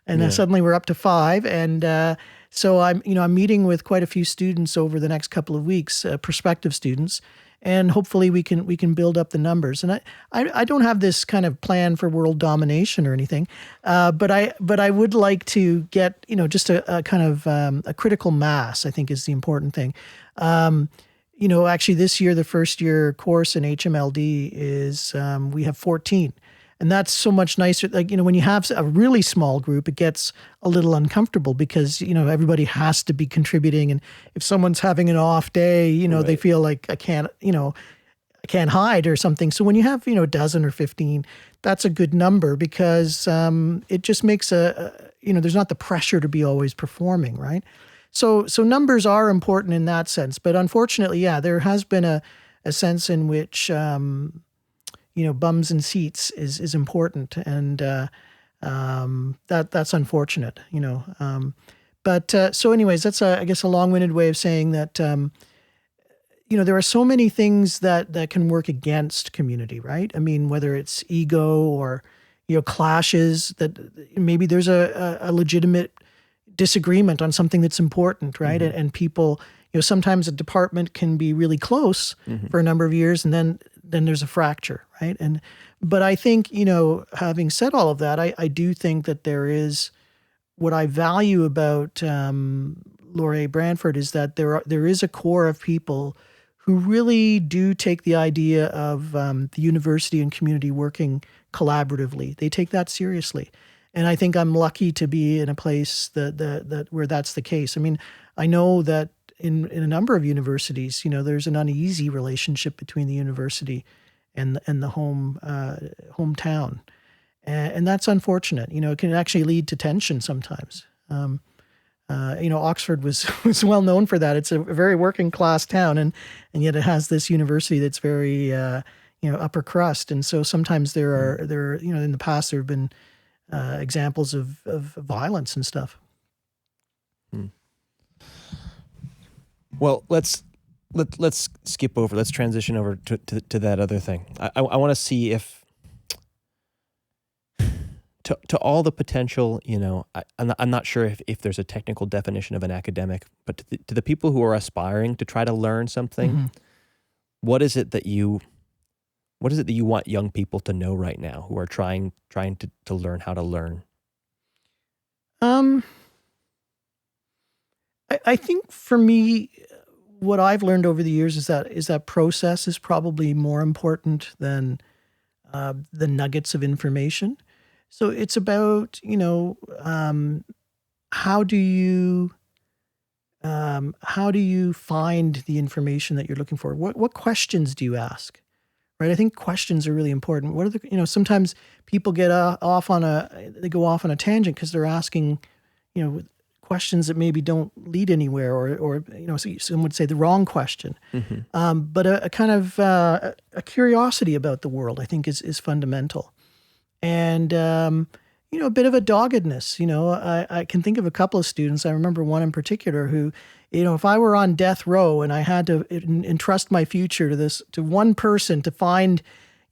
and then suddenly we're up to 5. And so I'm meeting with quite a few students over the next couple of weeks, prospective students, and hopefully we can build up the numbers. And I don't have this kind of plan for world domination or anything, but I would like to get just a kind of a critical mass, I think, is the important thing. Actually this year, the first year course in HMLD is we have 14. And that's so much nicer. Like, when you have a really small group, it gets a little uncomfortable because, everybody has to be contributing. And if someone's having an off day, Right. they feel like I can't hide or something. So when you have, a dozen or 15, that's a good number because it just makes there's not the pressure to be always performing, right? So numbers are important in that sense. But unfortunately, there has been a sense in which, bums and seats is important. And that's unfortunate, So anyways, that's, I guess, a long-winded way of saying that, there are so many things that can work against community, right? I mean, whether it's ego or, clashes, that maybe there's a legitimate disagreement on something that's important, right? Mm-hmm. And people, sometimes a department can be really close for a number of years and then there's a fracture, right? But I think, having said all of that, I do think that there is, what I value about Laurier Brantford is that there is a core of people who really do take the idea of the university and community working collaboratively. They take that seriously. And I think I'm lucky to be in a place that where that's the case. I mean, I know that in a number of universities, there's an uneasy relationship between the university and the hometown. And that's unfortunate. It can actually lead to tension sometimes. Oxford was well known for that. It's a very working class town, and yet it has this university that's very upper crust. And so sometimes there are in the past there have been examples of violence and stuff. Well, let's skip over. Let's transition over to that other thing. I want to see if to all the potential, I'm not sure if there's a technical definition of an academic, but to the people who are aspiring to try to learn something, what is it that you want young people to know right now who are trying to learn how to learn? I think for me, what I've learned over the years is that process is probably more important than the nuggets of information. So it's about, how do you find the information that you're looking for? What questions do you ask? Right? I think questions are really important. What are the, sometimes people get off on a tangent because they're asking, questions that maybe don't lead anywhere, or some would say the wrong question. But a kind of a curiosity about the world, I think, is fundamental. And, a bit of a doggedness. I can think of a couple of students. I remember one in particular who, if I were on death row and I had to entrust my future to one person to find,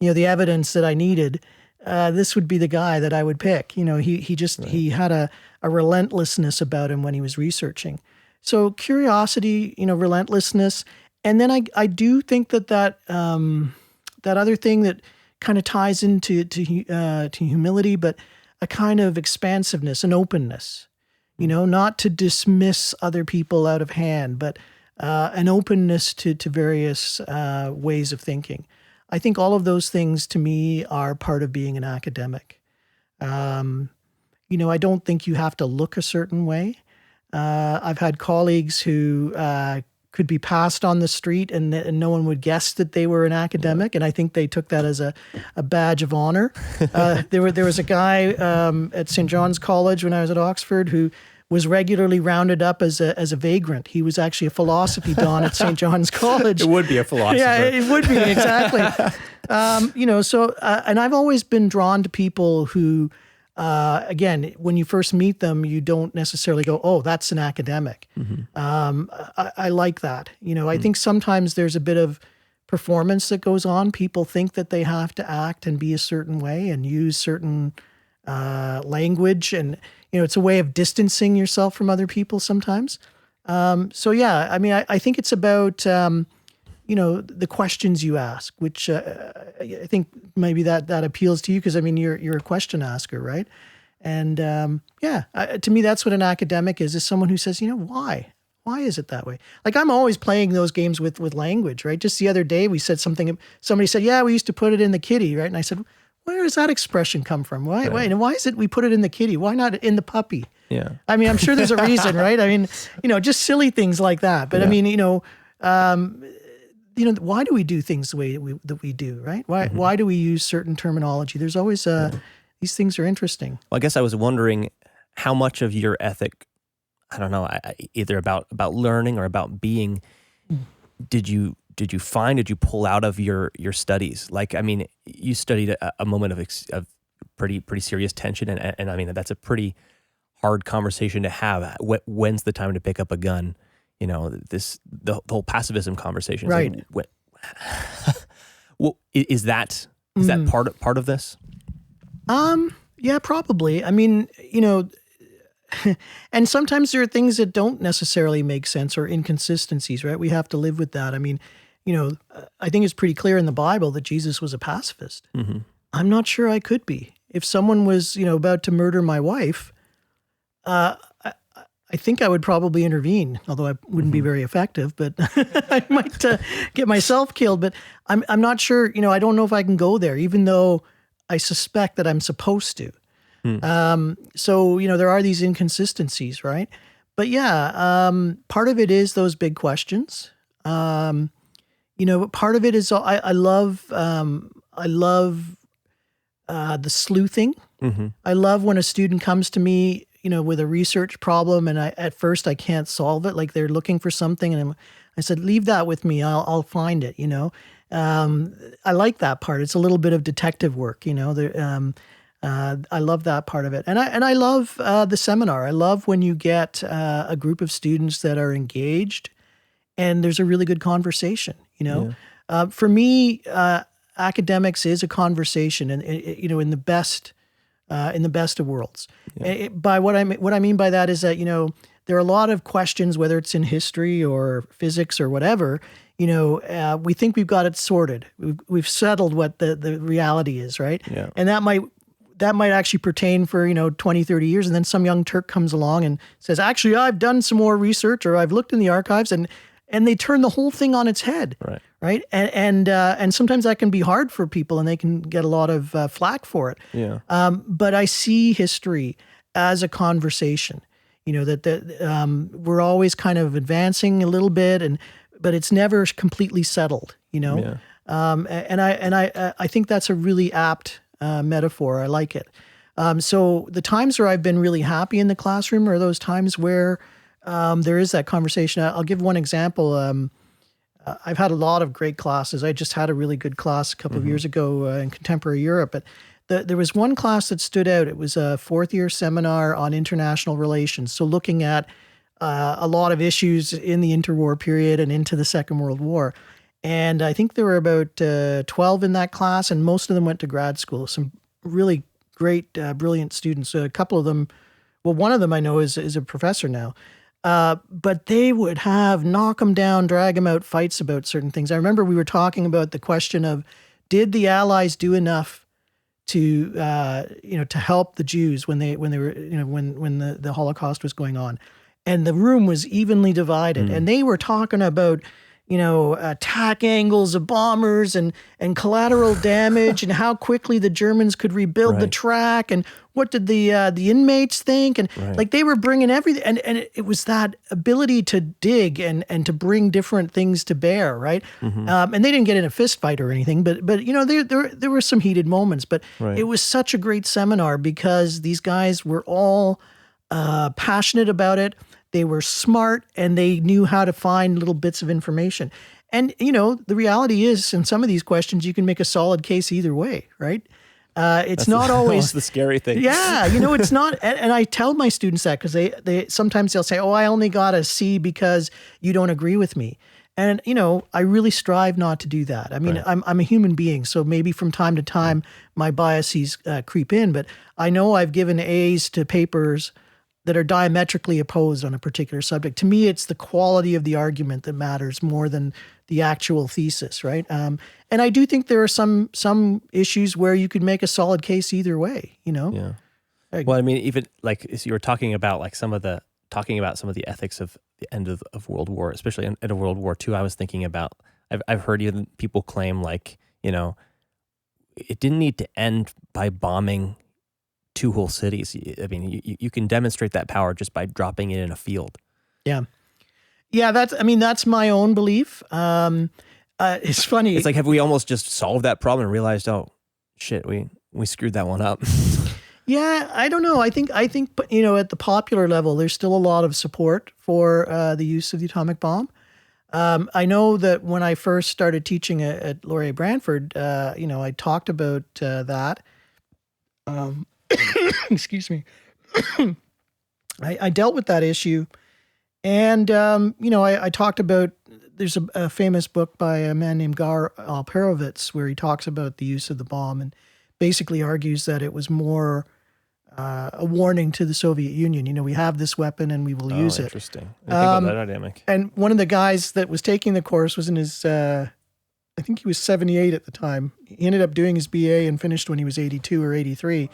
the evidence that I needed, this would be the guy that I would pick. He had a relentlessness about him when he was researching. So curiosity, relentlessness. And then I do think that other thing that kind of ties into humility, but a kind of expansiveness and openness, not to dismiss other people out of hand, but an openness to various ways of thinking. I think all of those things to me are part of being an academic. I don't think you have to look a certain way. I've had colleagues who could be passed on the street and no one would guess that they were an academic. And I think they took that as a badge of honor. There was a guy at St. John's College when I was at Oxford who was regularly rounded up as a vagrant. He was actually a philosophy don at St. John's College. It would be a philosopher. Yeah, it would be, exactly. And I've always been drawn to people who, again, when you first meet them, you don't necessarily go, oh, that's an academic. I like that. I think sometimes there's a bit of performance that goes on. People think that they have to act and be a certain way and use certain language. And, it's a way of distancing yourself from other people sometimes. I think it's about, the questions you ask, which I think maybe that appeals to you because, you're a question asker, right? And to me, that's what an academic is someone who says, why? Why is it that way? Like I'm always playing those games with language, right? Just the other day we said somebody said, yeah, we used to put it in the kitty, right? And I said, where does that expression come from? And why is it we put it in the kitty? Why not in the puppy? Yeah. I mean, I'm sure there's a reason, right? I mean, just silly things like that. But I mean, why do we do things the way that we do, right? Why do we use certain terminology? There's always these things are interesting. Well, I guess I was wondering how much of your ethic, I don't know, either about learning or about being, did you pull out of your studies? Like, I mean, you studied a moment of pretty serious tension, and I mean, that's a pretty hard conversation to have. When's the time to pick up a gun? The whole pacifism conversation, right? Like, well, is that part of this? Yeah, probably. I mean, and sometimes there are things that don't necessarily make sense or inconsistencies, right? We have to live with that. I mean, I think it's pretty clear in the Bible that Jesus was a pacifist. Mm-hmm. I'm not sure I could be. If someone was, about to murder my wife, I think I would probably intervene, although I wouldn't be very effective, but I might get myself killed. But I'm not sure, I don't know if I can go there, even though I suspect that I'm supposed to. So, there are these inconsistencies, right? But yeah, part of it is those big questions. Part of it is, I love the sleuthing. Mm-hmm. I love when a student comes to me, with a research problem, and at first I can't solve it. Like they're looking for something, and I said, leave that with me. I'll find it. I like that part. It's a little bit of detective work. I love that part of it, and I love the seminar. I love when you get a group of students that are engaged, and there's a really good conversation. For me, academics is a conversation, and in the best of worlds. Yeah. By what I mean by that is that there are a lot of questions, whether it's in history or physics or whatever. We think we've got it sorted. We've settled what the reality is, right? Yeah. And that might actually pertain for 20, 30 years, and then some young Turk comes along and says, actually, I've done some more research, or I've looked in the archives, and they turn the whole thing on its head. Right. And sometimes that can be hard for people, and they can get a lot of flack for it. Yeah. But I see history as a conversation, that we're always kind of advancing a little bit, but it's never completely settled, Yeah. And I think that's a really apt metaphor. I like it. So the times where I've been really happy in the classroom are those times where there is that conversation. I'll give one example. I've had a lot of great classes. I just had a really good class a couple of years ago in contemporary Europe. But there was one class that stood out. It was a fourth-year seminar on international relations. So looking at a lot of issues in the interwar period and into the Second World War. And I think there were about 12 in that class, and most of them went to grad school. Some really great, brilliant students. A couple of them, well, one of them I know is a professor now. But they would have knock them down, drag them out fights about certain things. I remember we were talking about the question of, did the Allies do enough to help the Jews when they were when the Holocaust was going on, and the room was evenly divided, and they were talking about attack angles of bombers and collateral damage and how quickly the Germans could rebuild the track, and what did the inmates think, and like they were bringing everything, and it was that ability to dig and to bring different things to bear, right? And they didn't get in a fist fight or anything, but there were some heated moments, but it was such a great seminar because these guys were all passionate about it. They were smart, and they knew how to find little bits of information. And, the reality is, in some of these questions, you can make a solid case either way, right? It's not always the scary thing. Yeah, it's not. And I tell my students that because they sometimes they'll say, "Oh, I only got a C because you don't agree with me." And I really strive not to do that. I mean, I'm a human being, so maybe from time to time my biases creep in. But I know I've given A's to papers that are diametrically opposed on a particular subject. To me, it's the quality of the argument that matters more than the actual thesis, right? And I do think there are some issues where you could make a solid case either way, Yeah. Well, I mean, even like you were talking about some of the ethics of the end of World War, especially in World War II. I was thinking about, I've heard even people claim it didn't need to end by bombing 2 whole cities. I mean, you can demonstrate that power just by dropping it in a field. Yeah. Yeah, that's my own belief. It's funny. It's like, have we almost just solved that problem and realized, oh, shit, we screwed that one up? Yeah, I don't know. I think at the popular level, there's still a lot of support for the use of the atomic bomb. I know that when I first started teaching at Laurier Brantford, I talked about that. Excuse me. I dealt with that issue. And, I talked about, there's a famous book by a man named Garrett Vandenberg where he talks about the use of the bomb and basically argues that it was more a warning to the Soviet Union. We have this weapon and we will use it. Interesting. I think about that dynamic. And one of the guys that was taking the course was in his, I think he was 78 at the time. He ended up doing his BA and finished when he was 82 or 83.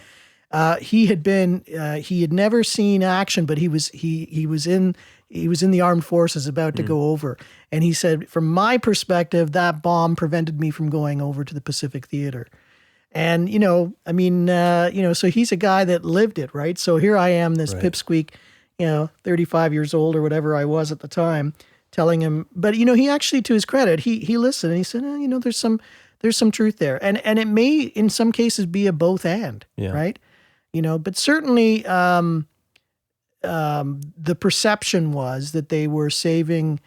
He had never seen action, but he was in the armed forces about to go over. And he said, from my perspective, that bomb prevented me from going over to the Pacific Theater. And, so he's a guy that lived it, right? So here I am, this pipsqueak, 35 years old or whatever I was at the time, telling him, but, he actually, to his credit, he listened and he said, there's some truth there. And it may, in some cases, be a both and, right? But certainly the perception was that they were saving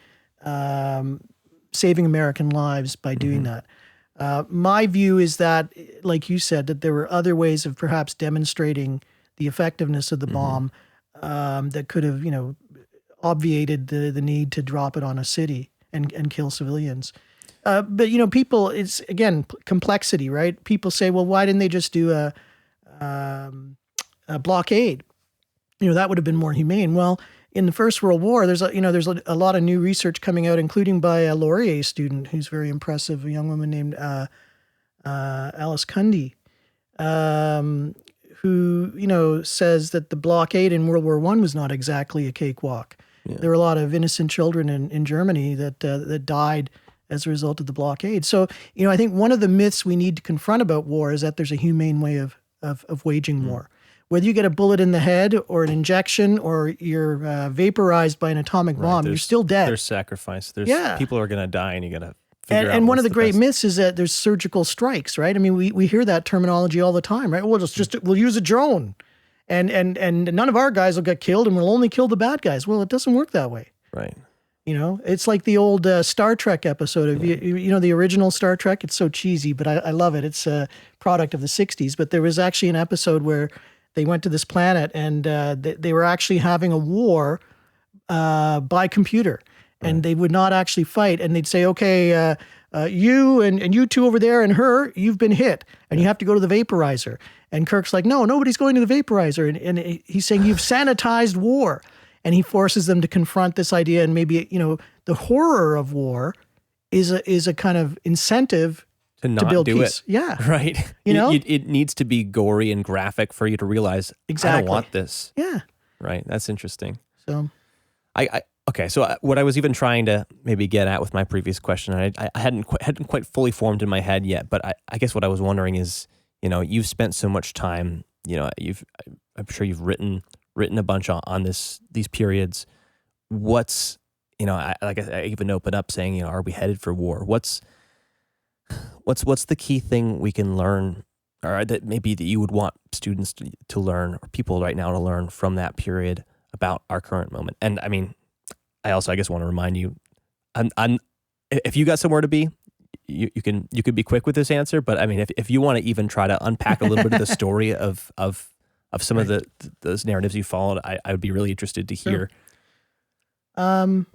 American lives by doing that. My view is that, like you said, that there were other ways of perhaps demonstrating the effectiveness of the bomb that could have, obviated the need to drop it on a city and kill civilians. But, people, it's, again, complexity, right? People say, well, why didn't they just do a blockade? That would have been more humane. Well, in the First World War, there's a lot of new research coming out, including by a Laurier student who's very impressive, a young woman named Alice Cundy, who says that the blockade in World War I was not exactly a cakewalk. Yeah. There were a lot of innocent children in Germany that died as a result of the blockade. So, I think one of the myths we need to confront about war is that there's a humane way of waging war. Whether you get a bullet in the head or an injection or you're vaporized by an atomic bomb, you're still dead. There's sacrifice. People are going to die, and you got to figure out. And one of the great myths is that there's surgical strikes, right? I mean, we hear that terminology all the time, right? We'll use a drone, and none of our guys will get killed, and we'll only kill the bad guys. Well, it doesn't work that way, right? It's like the old Star Trek episode of the original Star Trek. It's so cheesy, but I love it. It's a product of the '60s. But there was actually an episode where they went to this planet and they were actually having a war by computer, and they would not actually fight. And they'd say, okay, you and you two over there and her, you've been hit and you have to go to the vaporizer. And Kirk's like, no, nobody's going to the vaporizer. And he's saying, you've sanitized war. And he forces them to confront this idea. And maybe, the horror of war is a kind of incentive to build peace. It. Yeah. Right. It needs to be gory and graphic for you to realize, exactly. I don't want this. Yeah. Right. That's interesting. So okay. So what I was even trying to maybe get at with my previous question, I hadn't quite fully formed in my head yet, but I guess what I was wondering is, you've spent so much time, I'm sure you've written a bunch on these periods. What's, I even open up saying, are we headed for war? What's the key thing we can learn, or that maybe that you would want students to learn, or people right now to learn from that period about our current moment? And I mean, I guess want to remind you, if you got somewhere to be, you could be quick with this answer. But I mean, if you want to even try to unpack a little bit of the story of some of those narratives you followed, I would be really interested to hear. Sure.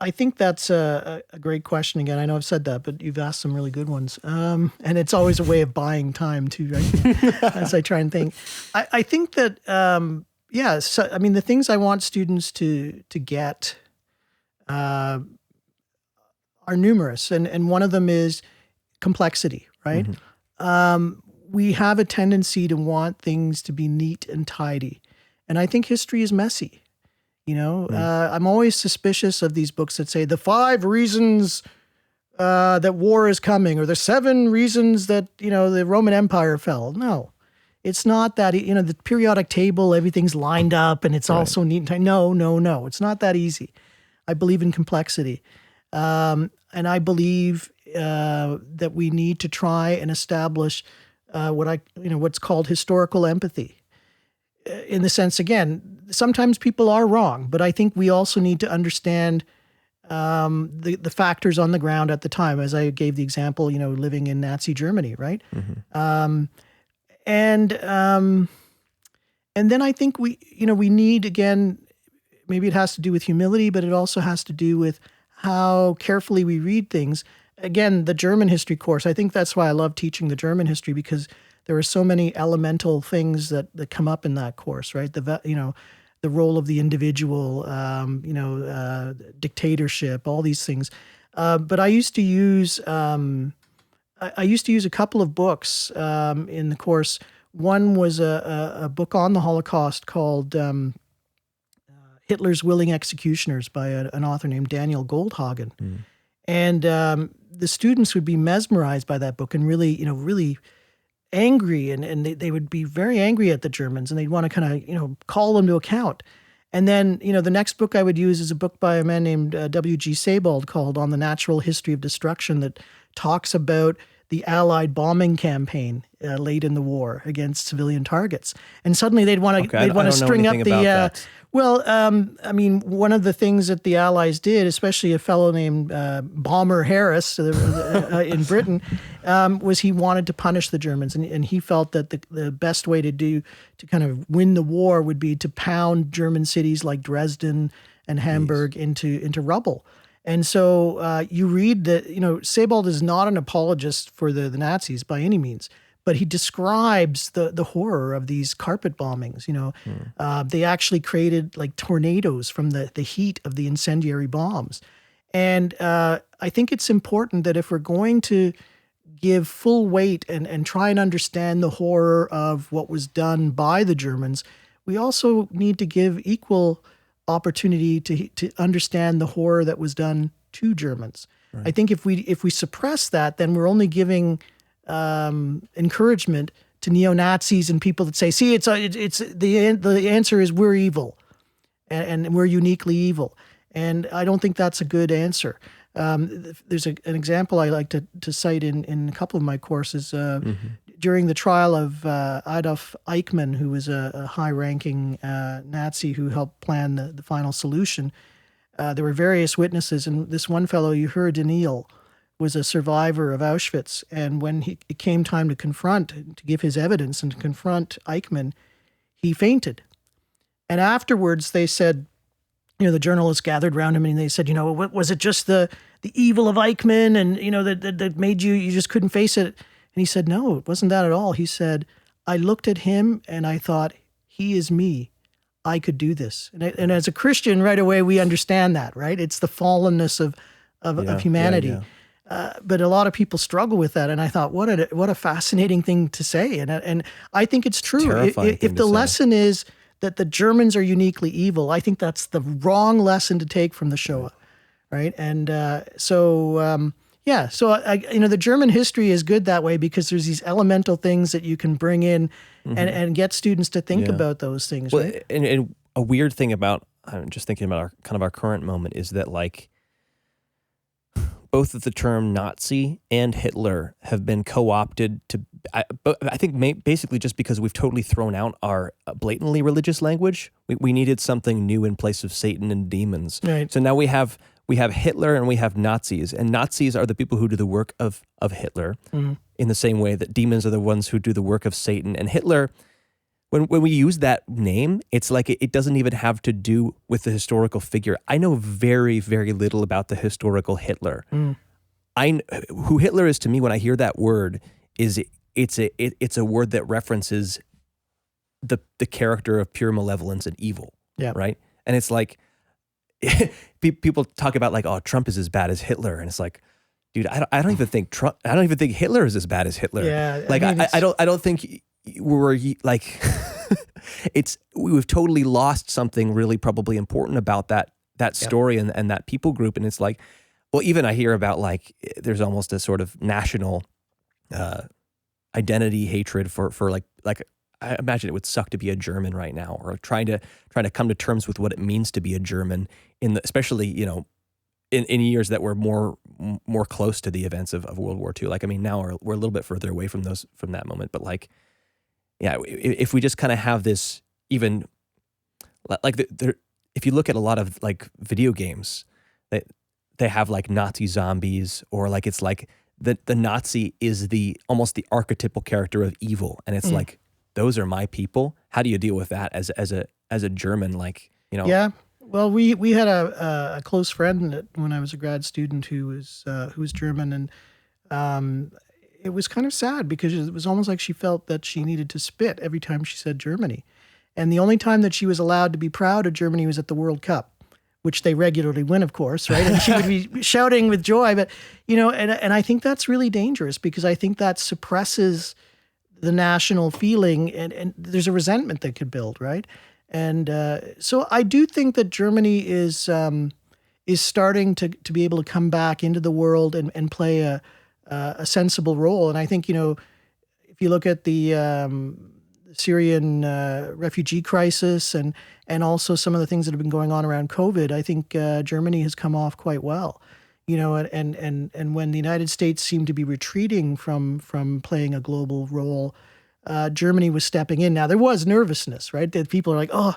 I think that's a great question. Again, I know I've said that, but you've asked some really good ones. And it's always a way of buying time too, right? As I try and think. I think that, so, I mean, the things I want students to get are numerous. And one of them is complexity, right? Mm-hmm. We have a tendency to want things to be neat and tidy. And I think history is messy. I'm always suspicious of these books that say the 5 reasons that war is coming, or the 7 reasons that, the Roman Empire fell. No, it's not that, the periodic table, everything's lined up and it's all so neat and tight. No. It's not that easy. I believe in complexity. And I believe that we need to try and establish what's called historical empathy. In the sense, again, sometimes people are wrong, but I think we also need to understand the factors on the ground at the time, as I gave the example, living in Nazi Germany, right? Mm-hmm. And then I think we need, again, maybe it has to do with humility, but it also has to do with how carefully we read things. Again, the German history course, I think that's why I love teaching the German history, because there are so many elemental things that come up in that course, right? The role of the individual, dictatorship, all these things. But I used to use a couple of books in the course. One was a book on the Holocaust called Hitler's Willing Executioners by an author named Daniel Goldhagen. Mm. And the students would be mesmerized by that book and really angry, and they would be very angry at the Germans, and they'd want to kind of, call them to account. And then, the next book I would use is a book by a man named W.G. Sebald called On the Natural History of Destruction, that talks about the Allied bombing campaign late in the war against civilian targets. And suddenly they'd want to string up the... one of the things that the Allies did, especially a fellow named Bomber Harris in Britain, was he wanted to punish the Germans. And he felt that the best way to kind of win the war would be to pound German cities like Dresden and Hamburg into rubble. And so you read that, Sebald is not an apologist for the Nazis by any means, but he describes the horror of these carpet bombings. They actually created like tornadoes from the heat of the incendiary bombs. And I think it's important that if we're going to give full weight and try and understand the horror of what was done by the Germans, we also need to give equal opportunity to understand the horror that was done to Germans. Right. I think if we suppress that, then we're only giving encouragement to neo-Nazis and people that say, "See, it's the answer is we're evil, and we're uniquely evil." And I don't think that's a good answer. There's an example I like to cite in a couple of my courses. During the trial of Adolf Eichmann, who was a high-ranking Nazi who helped plan the final solution, there were various witnesses, and this one fellow, you heard, Daniel, was a survivor of Auschwitz. And when it came time to give his evidence and to confront Eichmann, he fainted. And afterwards, they said, the journalists gathered around him and they said, what was it, just the evil of Eichmann and, that made you just couldn't face it? And he said, no, it wasn't that at all. He said, I looked at him and I thought, he is me. I could do this. And as a Christian, right away, we understand that, right? It's the fallenness of humanity. Yeah. But a lot of people struggle with that. And I thought, what a fascinating thing to say. And I think it's true. If the lesson is that the Germans are uniquely evil, I think that's the wrong lesson to take from the Shoah, right? And so the German history is good that way because there's these elemental things that you can bring in and get students to think about those things, right? And a weird thing about, I'm just thinking about our current moment, is that like both of the term Nazi and Hitler have been co-opted to, I think basically just because we've totally thrown out our blatantly religious language. We needed something new in place of Satan and demons. Right. So now we have Hitler and we have Nazis, and Nazis are the people who do the work of Hitler in the same way that demons are the ones who do the work of Satan. And Hitler, when we use that name, it's like it doesn't even have to do with the historical figure. I know very, very little about the historical Hitler. Who Hitler is to me when I hear that word is it's a word that references the character of pure malevolence and evil. Yeah. Right. And it's like people talk about like, oh, Trump is as bad as Hitler, and it's like, dude, I don't even think Hitler is as bad as Hitler. Yeah. Like I don't think we're like we've totally lost something really probably important about that story and that people group. And it's like, well, even I hear about like there's almost a sort of national identity hatred for like I imagine it would suck to be a German right now, or trying to come to terms with what it means to be a German especially in years that were more close to the events of World War II. Like, I mean, now we're a little bit further away from that moment, but like, yeah, if we just kind of have this, even like if you look at a lot of like video games, they have like Nazi zombies, or like it's like the Nazi is almost the archetypal character of evil, and it's like, those are my people. How do you deal with that as a German? Like, Yeah. Well, we had a close friend when I was a grad student who was German, and it was kind of sad because it was almost like she felt that she needed to spit every time she said Germany. And the only time that she was allowed to be proud of Germany was at the World Cup, which they regularly win, of course, right? And she would be shouting with joy. But, and I think that's really dangerous, because I think that suppresses the national feeling, and there's a resentment that could build, right? And so I do think that Germany is starting to be able to come back into the world and play a sensible role. And I think, if you look at the Syrian refugee crisis and also some of the things that have been going on around COVID, I think Germany has come off quite well. And when the United States seemed to be retreating from playing a global role, Germany was stepping in. Now, there was nervousness, right? That people are like, oh,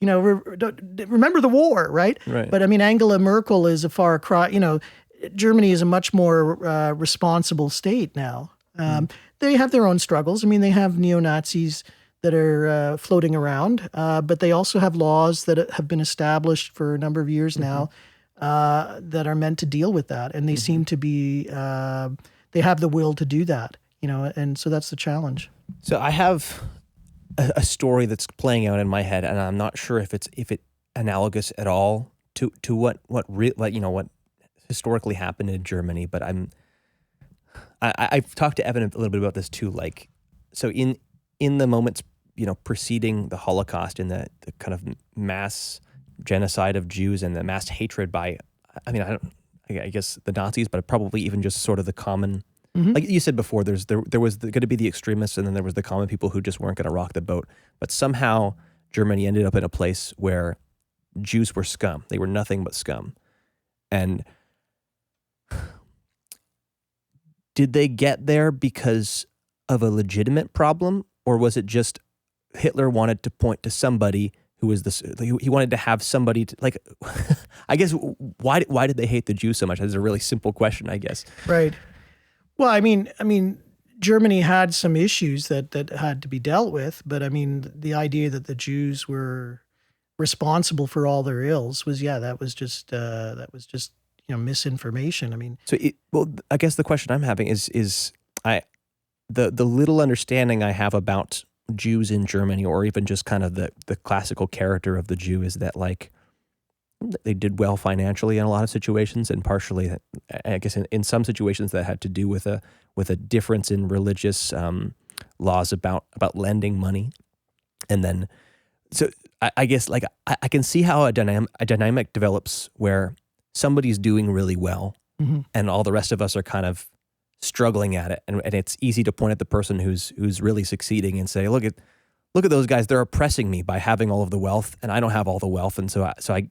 remember the war, right? Right. But I mean, Angela Merkel is a far cry. Germany is a much more responsible state now. They have their own struggles. I mean, they have neo-Nazis that are floating around, but they also have laws that have been established for a number of years now that are meant to deal with that. And they seem to be, they have the will to do that, and so that's the challenge. So I have a story that's playing out in my head, and I'm not sure if it's analogous at all to what historically happened in Germany. But I've talked to Evan a little bit about this too. Like, so in the moments preceding the Holocaust, in the kind of mass genocide of Jews and the mass hatred by, I guess the Nazis, but probably even just sort of the common. Like you said before, there was going to be the extremists, and then there was the common people who just weren't going to rock the boat. But somehow Germany ended up in a place where Jews were scum. They were nothing but scum. And did they get there because of a legitimate problem, or was it just Hitler wanted to point to somebody who was this? He wanted to have somebody to, like. I guess why did they hate the Jews so much? That's a really simple question, I guess. Right. Well, I mean, Germany had some issues that had to be dealt with, but I mean, the idea that the Jews were responsible for all their ills was just misinformation. I mean, so I guess the question I'm having is the little understanding I have about Jews in Germany, or even just kind of the classical character of the Jew, is that like they did well financially in a lot of situations, and partially, I guess, in some situations that had to do with a difference in religious laws about lending money, and then so I guess like I can see how a dynamic develops where somebody's doing really well, and all the rest of us are kind of struggling at it, and it's easy to point at the person who's really succeeding and say, look at those guys, they're oppressing me by having all of the wealth, and I don't have all the wealth, and so I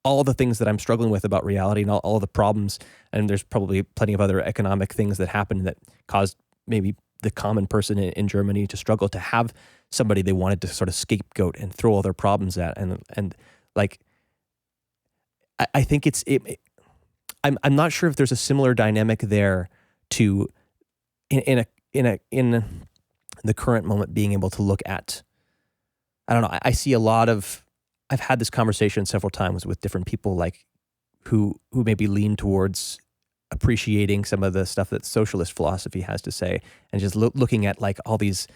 all the things that I'm struggling with about reality and all the problems, and there's probably plenty of other economic things that happened that caused maybe the common person in Germany to struggle to have somebody they wanted to sort of scapegoat and throw all their problems at, and like I think I'm not sure if there's a similar dynamic there to in the current moment being able to look at. I don't know. I see a lot of. I've had this conversation several times with different people, like who maybe lean towards appreciating some of the stuff that socialist philosophy has to say, and just looking at like all these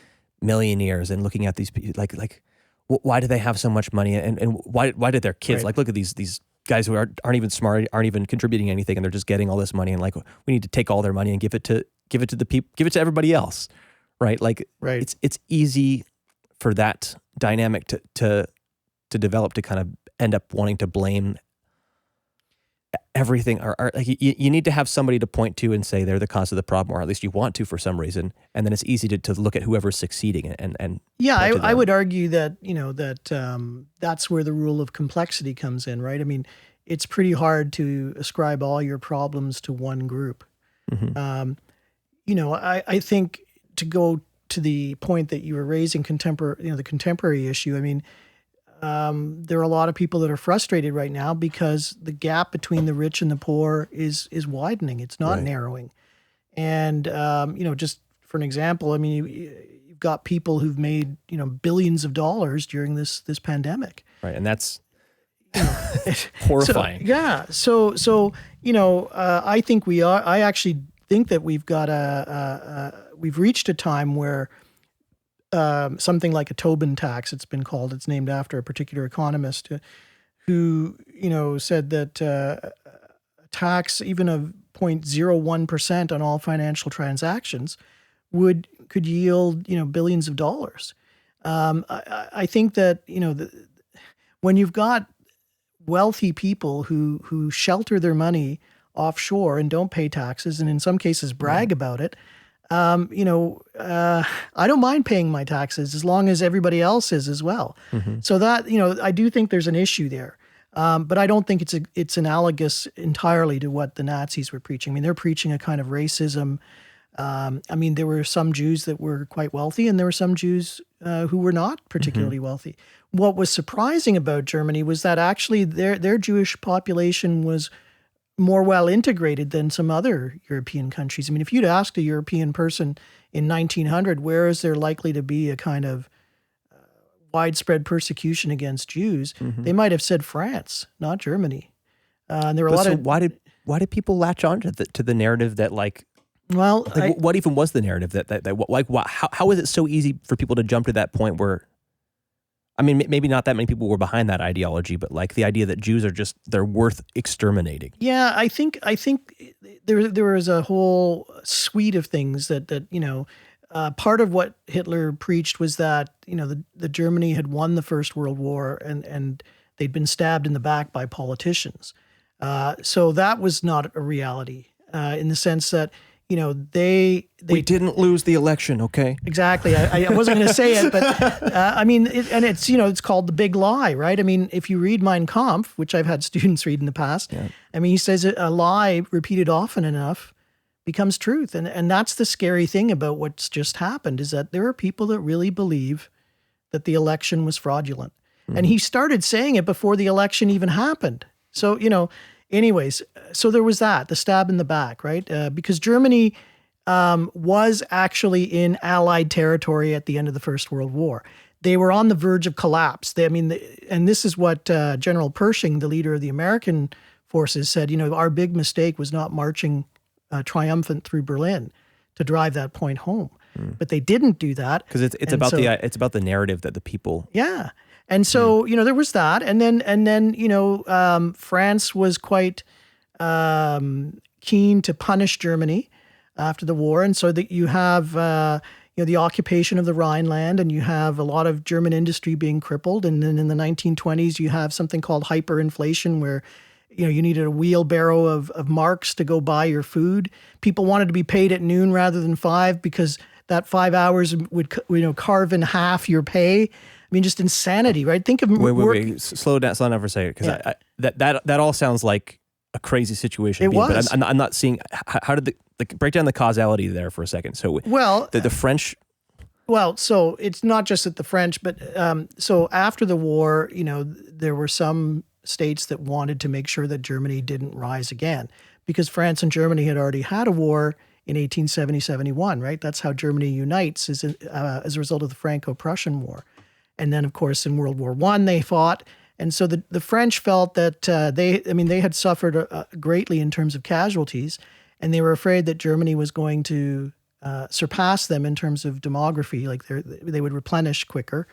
millionaires and looking at these like why do they have so much money, and why did their kids like look at these guys who aren't even smart, aren't even contributing anything, and they're just getting all this money, and like we need to take all their money and give it to the people, give it to everybody else, right? Like it's easy for that dynamic to develop, to kind of end up wanting to blame everything, or like you need to have somebody to point to and say they're the cause of the problem, or at least you want to for some reason, and then it's easy to look at whoever's succeeding and yeah, I would argue that that's where the rule of complexity comes in, right? I mean, it's pretty hard to ascribe all your problems to one group. I think, to go to the point that you were raising, the contemporary issue. I mean, there are a lot of people that are frustrated right now because the gap between the rich and the poor is widening. It's not narrowing. And just for an example, I mean, you've got people who've made billions of dollars during this pandemic. Right, and that's horrifying. So I think we are. I actually think that we've got we've reached a time where something like a Tobin tax, it's been called. It's named after a particular economist who said that a tax even of 0.01% on all financial transactions could yield billions of dollars. I think that when you've got wealthy people who shelter their money offshore and don't pay taxes, and in some cases brag about it, I don't mind paying my taxes as long as everybody else is as well. So that, I do think there's an issue there. But I don't think it's analogous entirely to what the Nazis were preaching. I mean, they're preaching a kind of racism. I mean, there were some Jews that were quite wealthy, and there were some Jews who were not particularly wealthy. What was surprising about Germany was that actually their Jewish population was more well integrated than some other European countries. I mean, if you'd asked a European person in 1900, where is there likely to be a kind of widespread persecution against Jews, they might have said France, not Germany. And there were a lot of. Why did people latch on to the narrative that what even was the narrative how is it so easy for people to jump to that point where? I mean, maybe not that many people were behind that ideology, but like the idea that Jews are they're worth exterminating. Yeah, I think there was a whole suite of things that part of what Hitler preached was that the Germany had won the First World War and they'd been stabbed in the back by politicians. So that was not a reality in the sense that we didn't lose the election, okay? Exactly. I wasn't going to say it, but I mean, it's called the big lie, right? I mean, if you read Mein Kampf, which I've had students read in the past, I mean, he says a lie repeated often enough becomes truth. And that's the scary thing about what's just happened, is that there are people that really believe that the election was fraudulent. And he started saying it before the election even happened. So, anyways, so there was that, the stab in the back, right? Because Germany was actually in Allied territory at the end of the First World War. They were on the verge of collapse. And this is what General Pershing, the leader of the American forces, said, our big mistake was not marching triumphant through Berlin to drive that point home. But they didn't do that. Because it's about the narrative that the people... Yeah. And so, there was that. And then France was quite keen to punish Germany after the war. And so that you have, the occupation of the Rhineland, and you have a lot of German industry being crippled. And then in the 1920s, you have something called hyperinflation, where, you needed a wheelbarrow of marks to go buy your food. People wanted to be paid at noon rather than 5 because that 5 hours would, carve in half your pay. I mean, just insanity, right? Think of wait. Slow down for a second, because that all sounds like a crazy situation. It was. But I'm not seeing how did break down the causality there for a second. So the French. Well, so it's not just that the French, but so after the war, there were some states that wanted to make sure that Germany didn't rise again, because France and Germany had already had a war in 1870-71, right? That's how Germany unites, is as a result of the Franco-Prussian War. And then, of course, in World War I, they fought. And so the French felt that they had suffered greatly in terms of casualties, and they were afraid that Germany was going to surpass them in terms of demography, like they would replenish quicker,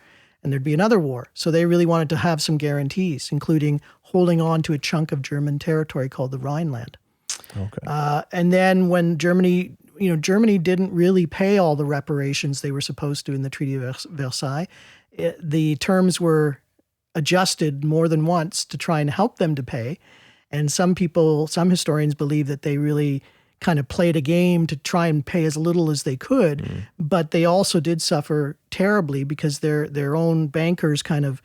and there'd be another war. So they really wanted to have some guarantees, including holding on to a chunk of German territory called the Rhineland. Okay. And then when Germany didn't really pay all the reparations they were supposed to in the Treaty of Versailles, the terms were adjusted more than once to try and help them to pay. And some historians believe that they really kind of played a game to try and pay as little as they could, but they also did suffer terribly because their own bankers kind of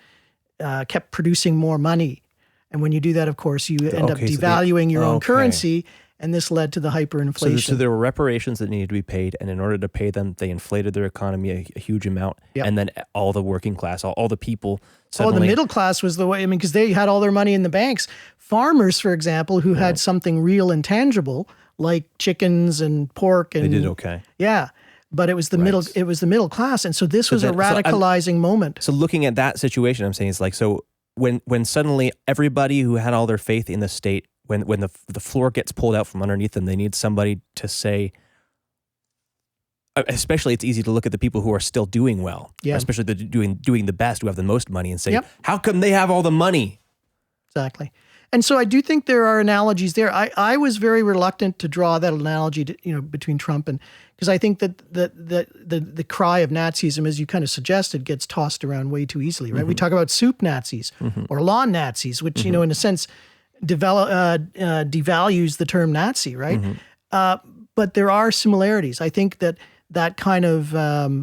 kept producing more money. And when you do that, of course, you end up devaluing your own currency, and this led to the hyperinflation. So there were reparations that needed to be paid, and in order to pay them, they inflated their economy a huge amount, and then all the working class, all the people suddenly... the middle class was the way, because they had all their money in the banks. Farmers, for example, who had something real and tangible, like chickens and pork, and they did okay. Yeah, but it was the middle class, and so this was a radicalizing moment. So looking at that situation, I'm saying it's like, so when suddenly everybody who had all their faith in the state, when the floor gets pulled out from underneath them, they need somebody to say, especially it's easy to look at the people who are still doing well, especially the doing the best, who have the most money, and say, how come they have all the money? Exactly. And so I do think there are analogies there. I was very reluctant to draw that analogy between Trump and, because I think that the cry of Nazism, as you kind of suggested, gets tossed around way too easily, right? We talk about soup Nazis or lawn Nazis, which, in a sense, devalues the term Nazi, right? But there are similarities. I think that kind of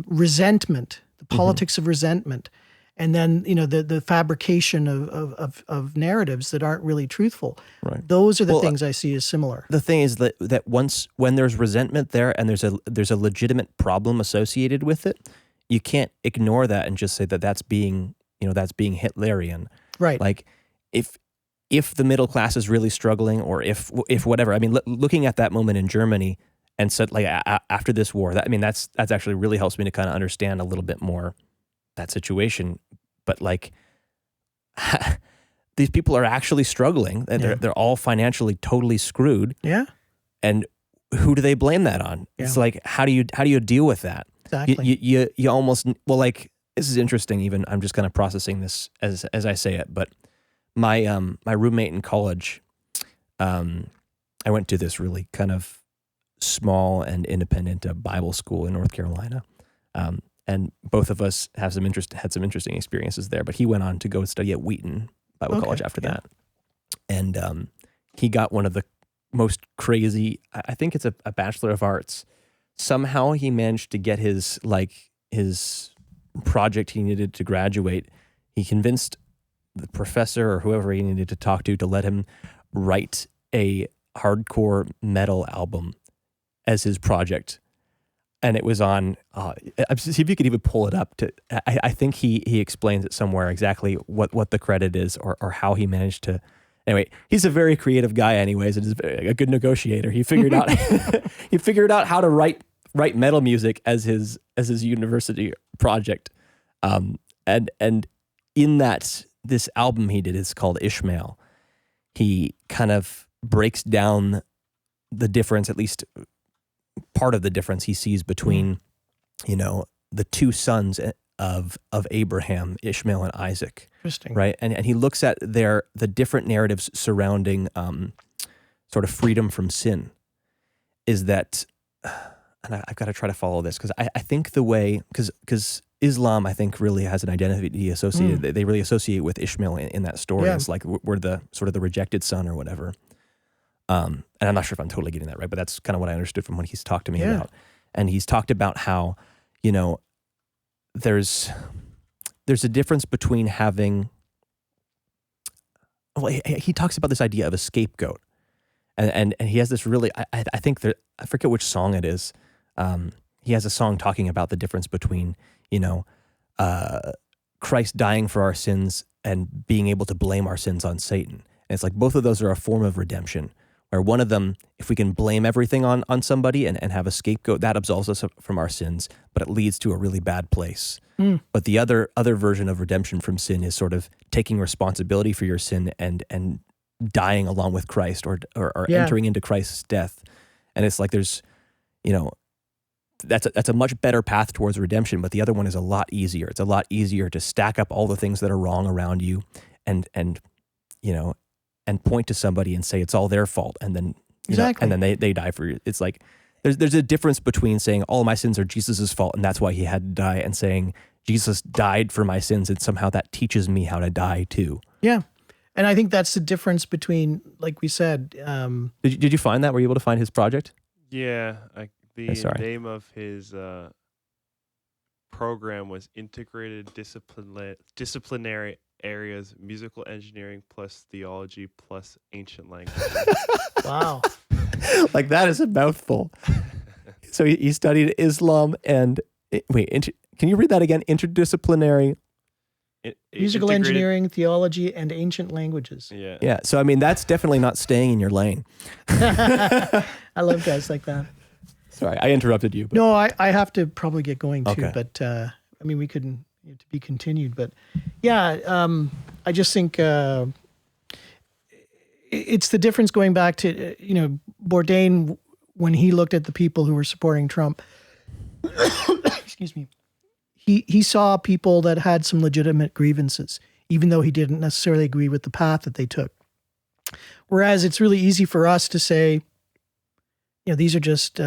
resentment, the politics of resentment, and then the fabrication of narratives that aren't really truthful. Right. Those are the things I see as similar. The thing is that when there's resentment there and there's a legitimate problem associated with it, you can't ignore that and just say that that's being Hitlerian. Right. Like if the middle class is really struggling, or if whatever. I mean, looking at that moment in Germany and said, like, after this war, that's actually really helps me to kind of understand a little bit more that situation. But like, these people are actually struggling. They're all financially totally screwed. Yeah. And who do they blame that on? Yeah. It's like, how do you deal with that? Exactly. You almost, well, like, this is interesting. Even I'm just kind of processing this as I say it. But my roommate in college, I went to this really kind of small and independent Bible school in North Carolina. And both of us had some interesting experiences there. But he went on to go study at Wheaton Bible College after that. And he got one of the most crazy, I think it's a Bachelor of Arts. Somehow he managed to get his project he needed to graduate. He convinced the professor or whoever he needed to talk to let him write a hardcore metal album as his project. And it was on, see if you could even pull it up. I think he explains it somewhere exactly what the credit is or how he managed to. Anyway, he's a very creative guy anyways, and is a good negotiator. He figured out how to write metal music as his university project. And in this album he did is called Ishmael. He kind of breaks down the difference, at least part of the difference he sees between, the two sons of Abraham, Ishmael and Isaac. Interesting. Right? And he looks at the different narratives surrounding sort of freedom from sin. Is that, and I've got to try to follow this, because I think the way, because Islam, I think, really has an identity associated, they really associate with Ishmael in that story. It's like we're the sort of the rejected son or whatever. And I'm not sure if I'm totally getting that right, but that's kind of what I understood from what he's talked to me about. And he's talked about how, there's a difference between having, he talks about this idea of a scapegoat. And he has this really, I think I forget which song it is. He has a song talking about the difference between, Christ dying for our sins and being able to blame our sins on Satan. And it's like both of those are a form of redemption. Where one of them, if we can blame everything on somebody and have a scapegoat, that absolves us from our sins, but it leads to a really bad place. But the other version of redemption from sin is sort of taking responsibility for your sin and dying along with Christ or entering into Christ's death. And it's like there's, that's a much better path towards redemption, but the other one is a lot easier. It's a lot easier to stack up all the things that are wrong around you and point to somebody and say it's all their fault, and then and then they die for you. It's like there's a difference between saying all my sins are Jesus's fault and that's why he had to die, and saying Jesus died for my sins and somehow that teaches me how to die too. Yeah, And I think that's the difference between, like we said, Did you find that? Were you able to find his project? Yeah, the sorry. name of his program was Integrated Disciplinary Areas, Musical Engineering plus Theology plus Ancient Languages. wow. Like, that is a mouthful. So he studied Islam and, can you read that again? Interdisciplinary. Musical engineering, theology, and ancient languages. Yeah. Yeah. So, I mean, that's definitely not staying in your lane. I love guys like that. Sorry, I interrupted you. But. No, I have to probably get going too, Okay. but I mean, we couldn't to be continued. But yeah, I just think it's the difference going back to, Bourdain, when he looked at the people who were supporting Trump, excuse me, he saw people that had some legitimate grievances, even though he didn't necessarily agree with the path that they took. Whereas it's really easy for us to say, these are just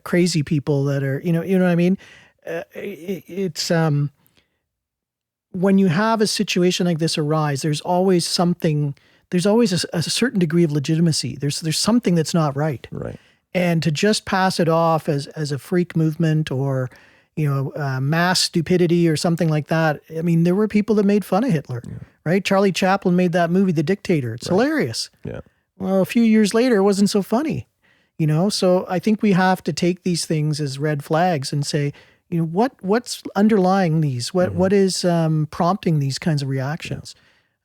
crazy people that are, you know what I mean? It's when you have a situation like this arise, there's always something. There's always a certain degree of legitimacy. There's something that's not right. Right. And to just pass it off as a freak movement or, mass stupidity or something like that. I mean, there were people that made fun of Hitler, right? Charlie Chaplin made that movie, The Dictator. It's hilarious. Yeah. Well, a few years later, it wasn't so funny. So I think we have to take these things as red flags and say, what's underlying these? What is prompting these kinds of reactions?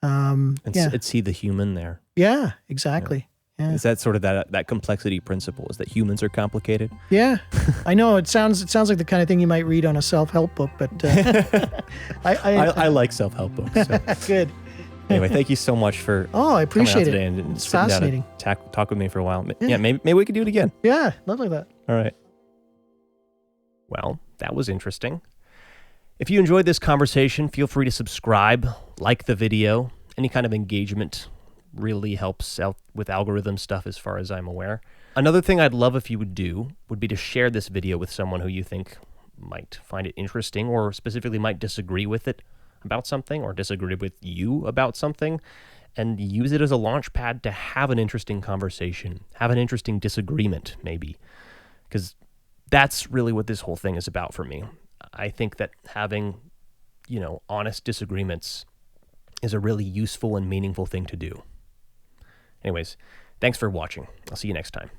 And see the human there. Yeah, exactly. Yeah. Is that sort of that complexity principle? Is that humans are complicated? Yeah, I know it sounds like the kind of thing you might read on a self-help book, but I like self-help books. So. Good. Anyway, thank you so much for I appreciate coming out it. today and It's sitting down fascinating. and talk with me for a while. Yeah, maybe we could do it again. Yeah, love like that. All right. Well, that was interesting. If you enjoyed this conversation, feel free to subscribe, like the video. Any kind of engagement really helps out with algorithm stuff as far as I'm aware. Another thing I'd love if you would do would be to share this video with someone who you think might find it interesting or specifically might disagree with it about something or disagree with you about something, and use it as a launch pad to have an interesting conversation, have an interesting disagreement maybe, because that's really what this whole thing is about for me. I think that having, honest disagreements is a really useful and meaningful thing to do. Anyways, thanks for watching. I'll see you next time.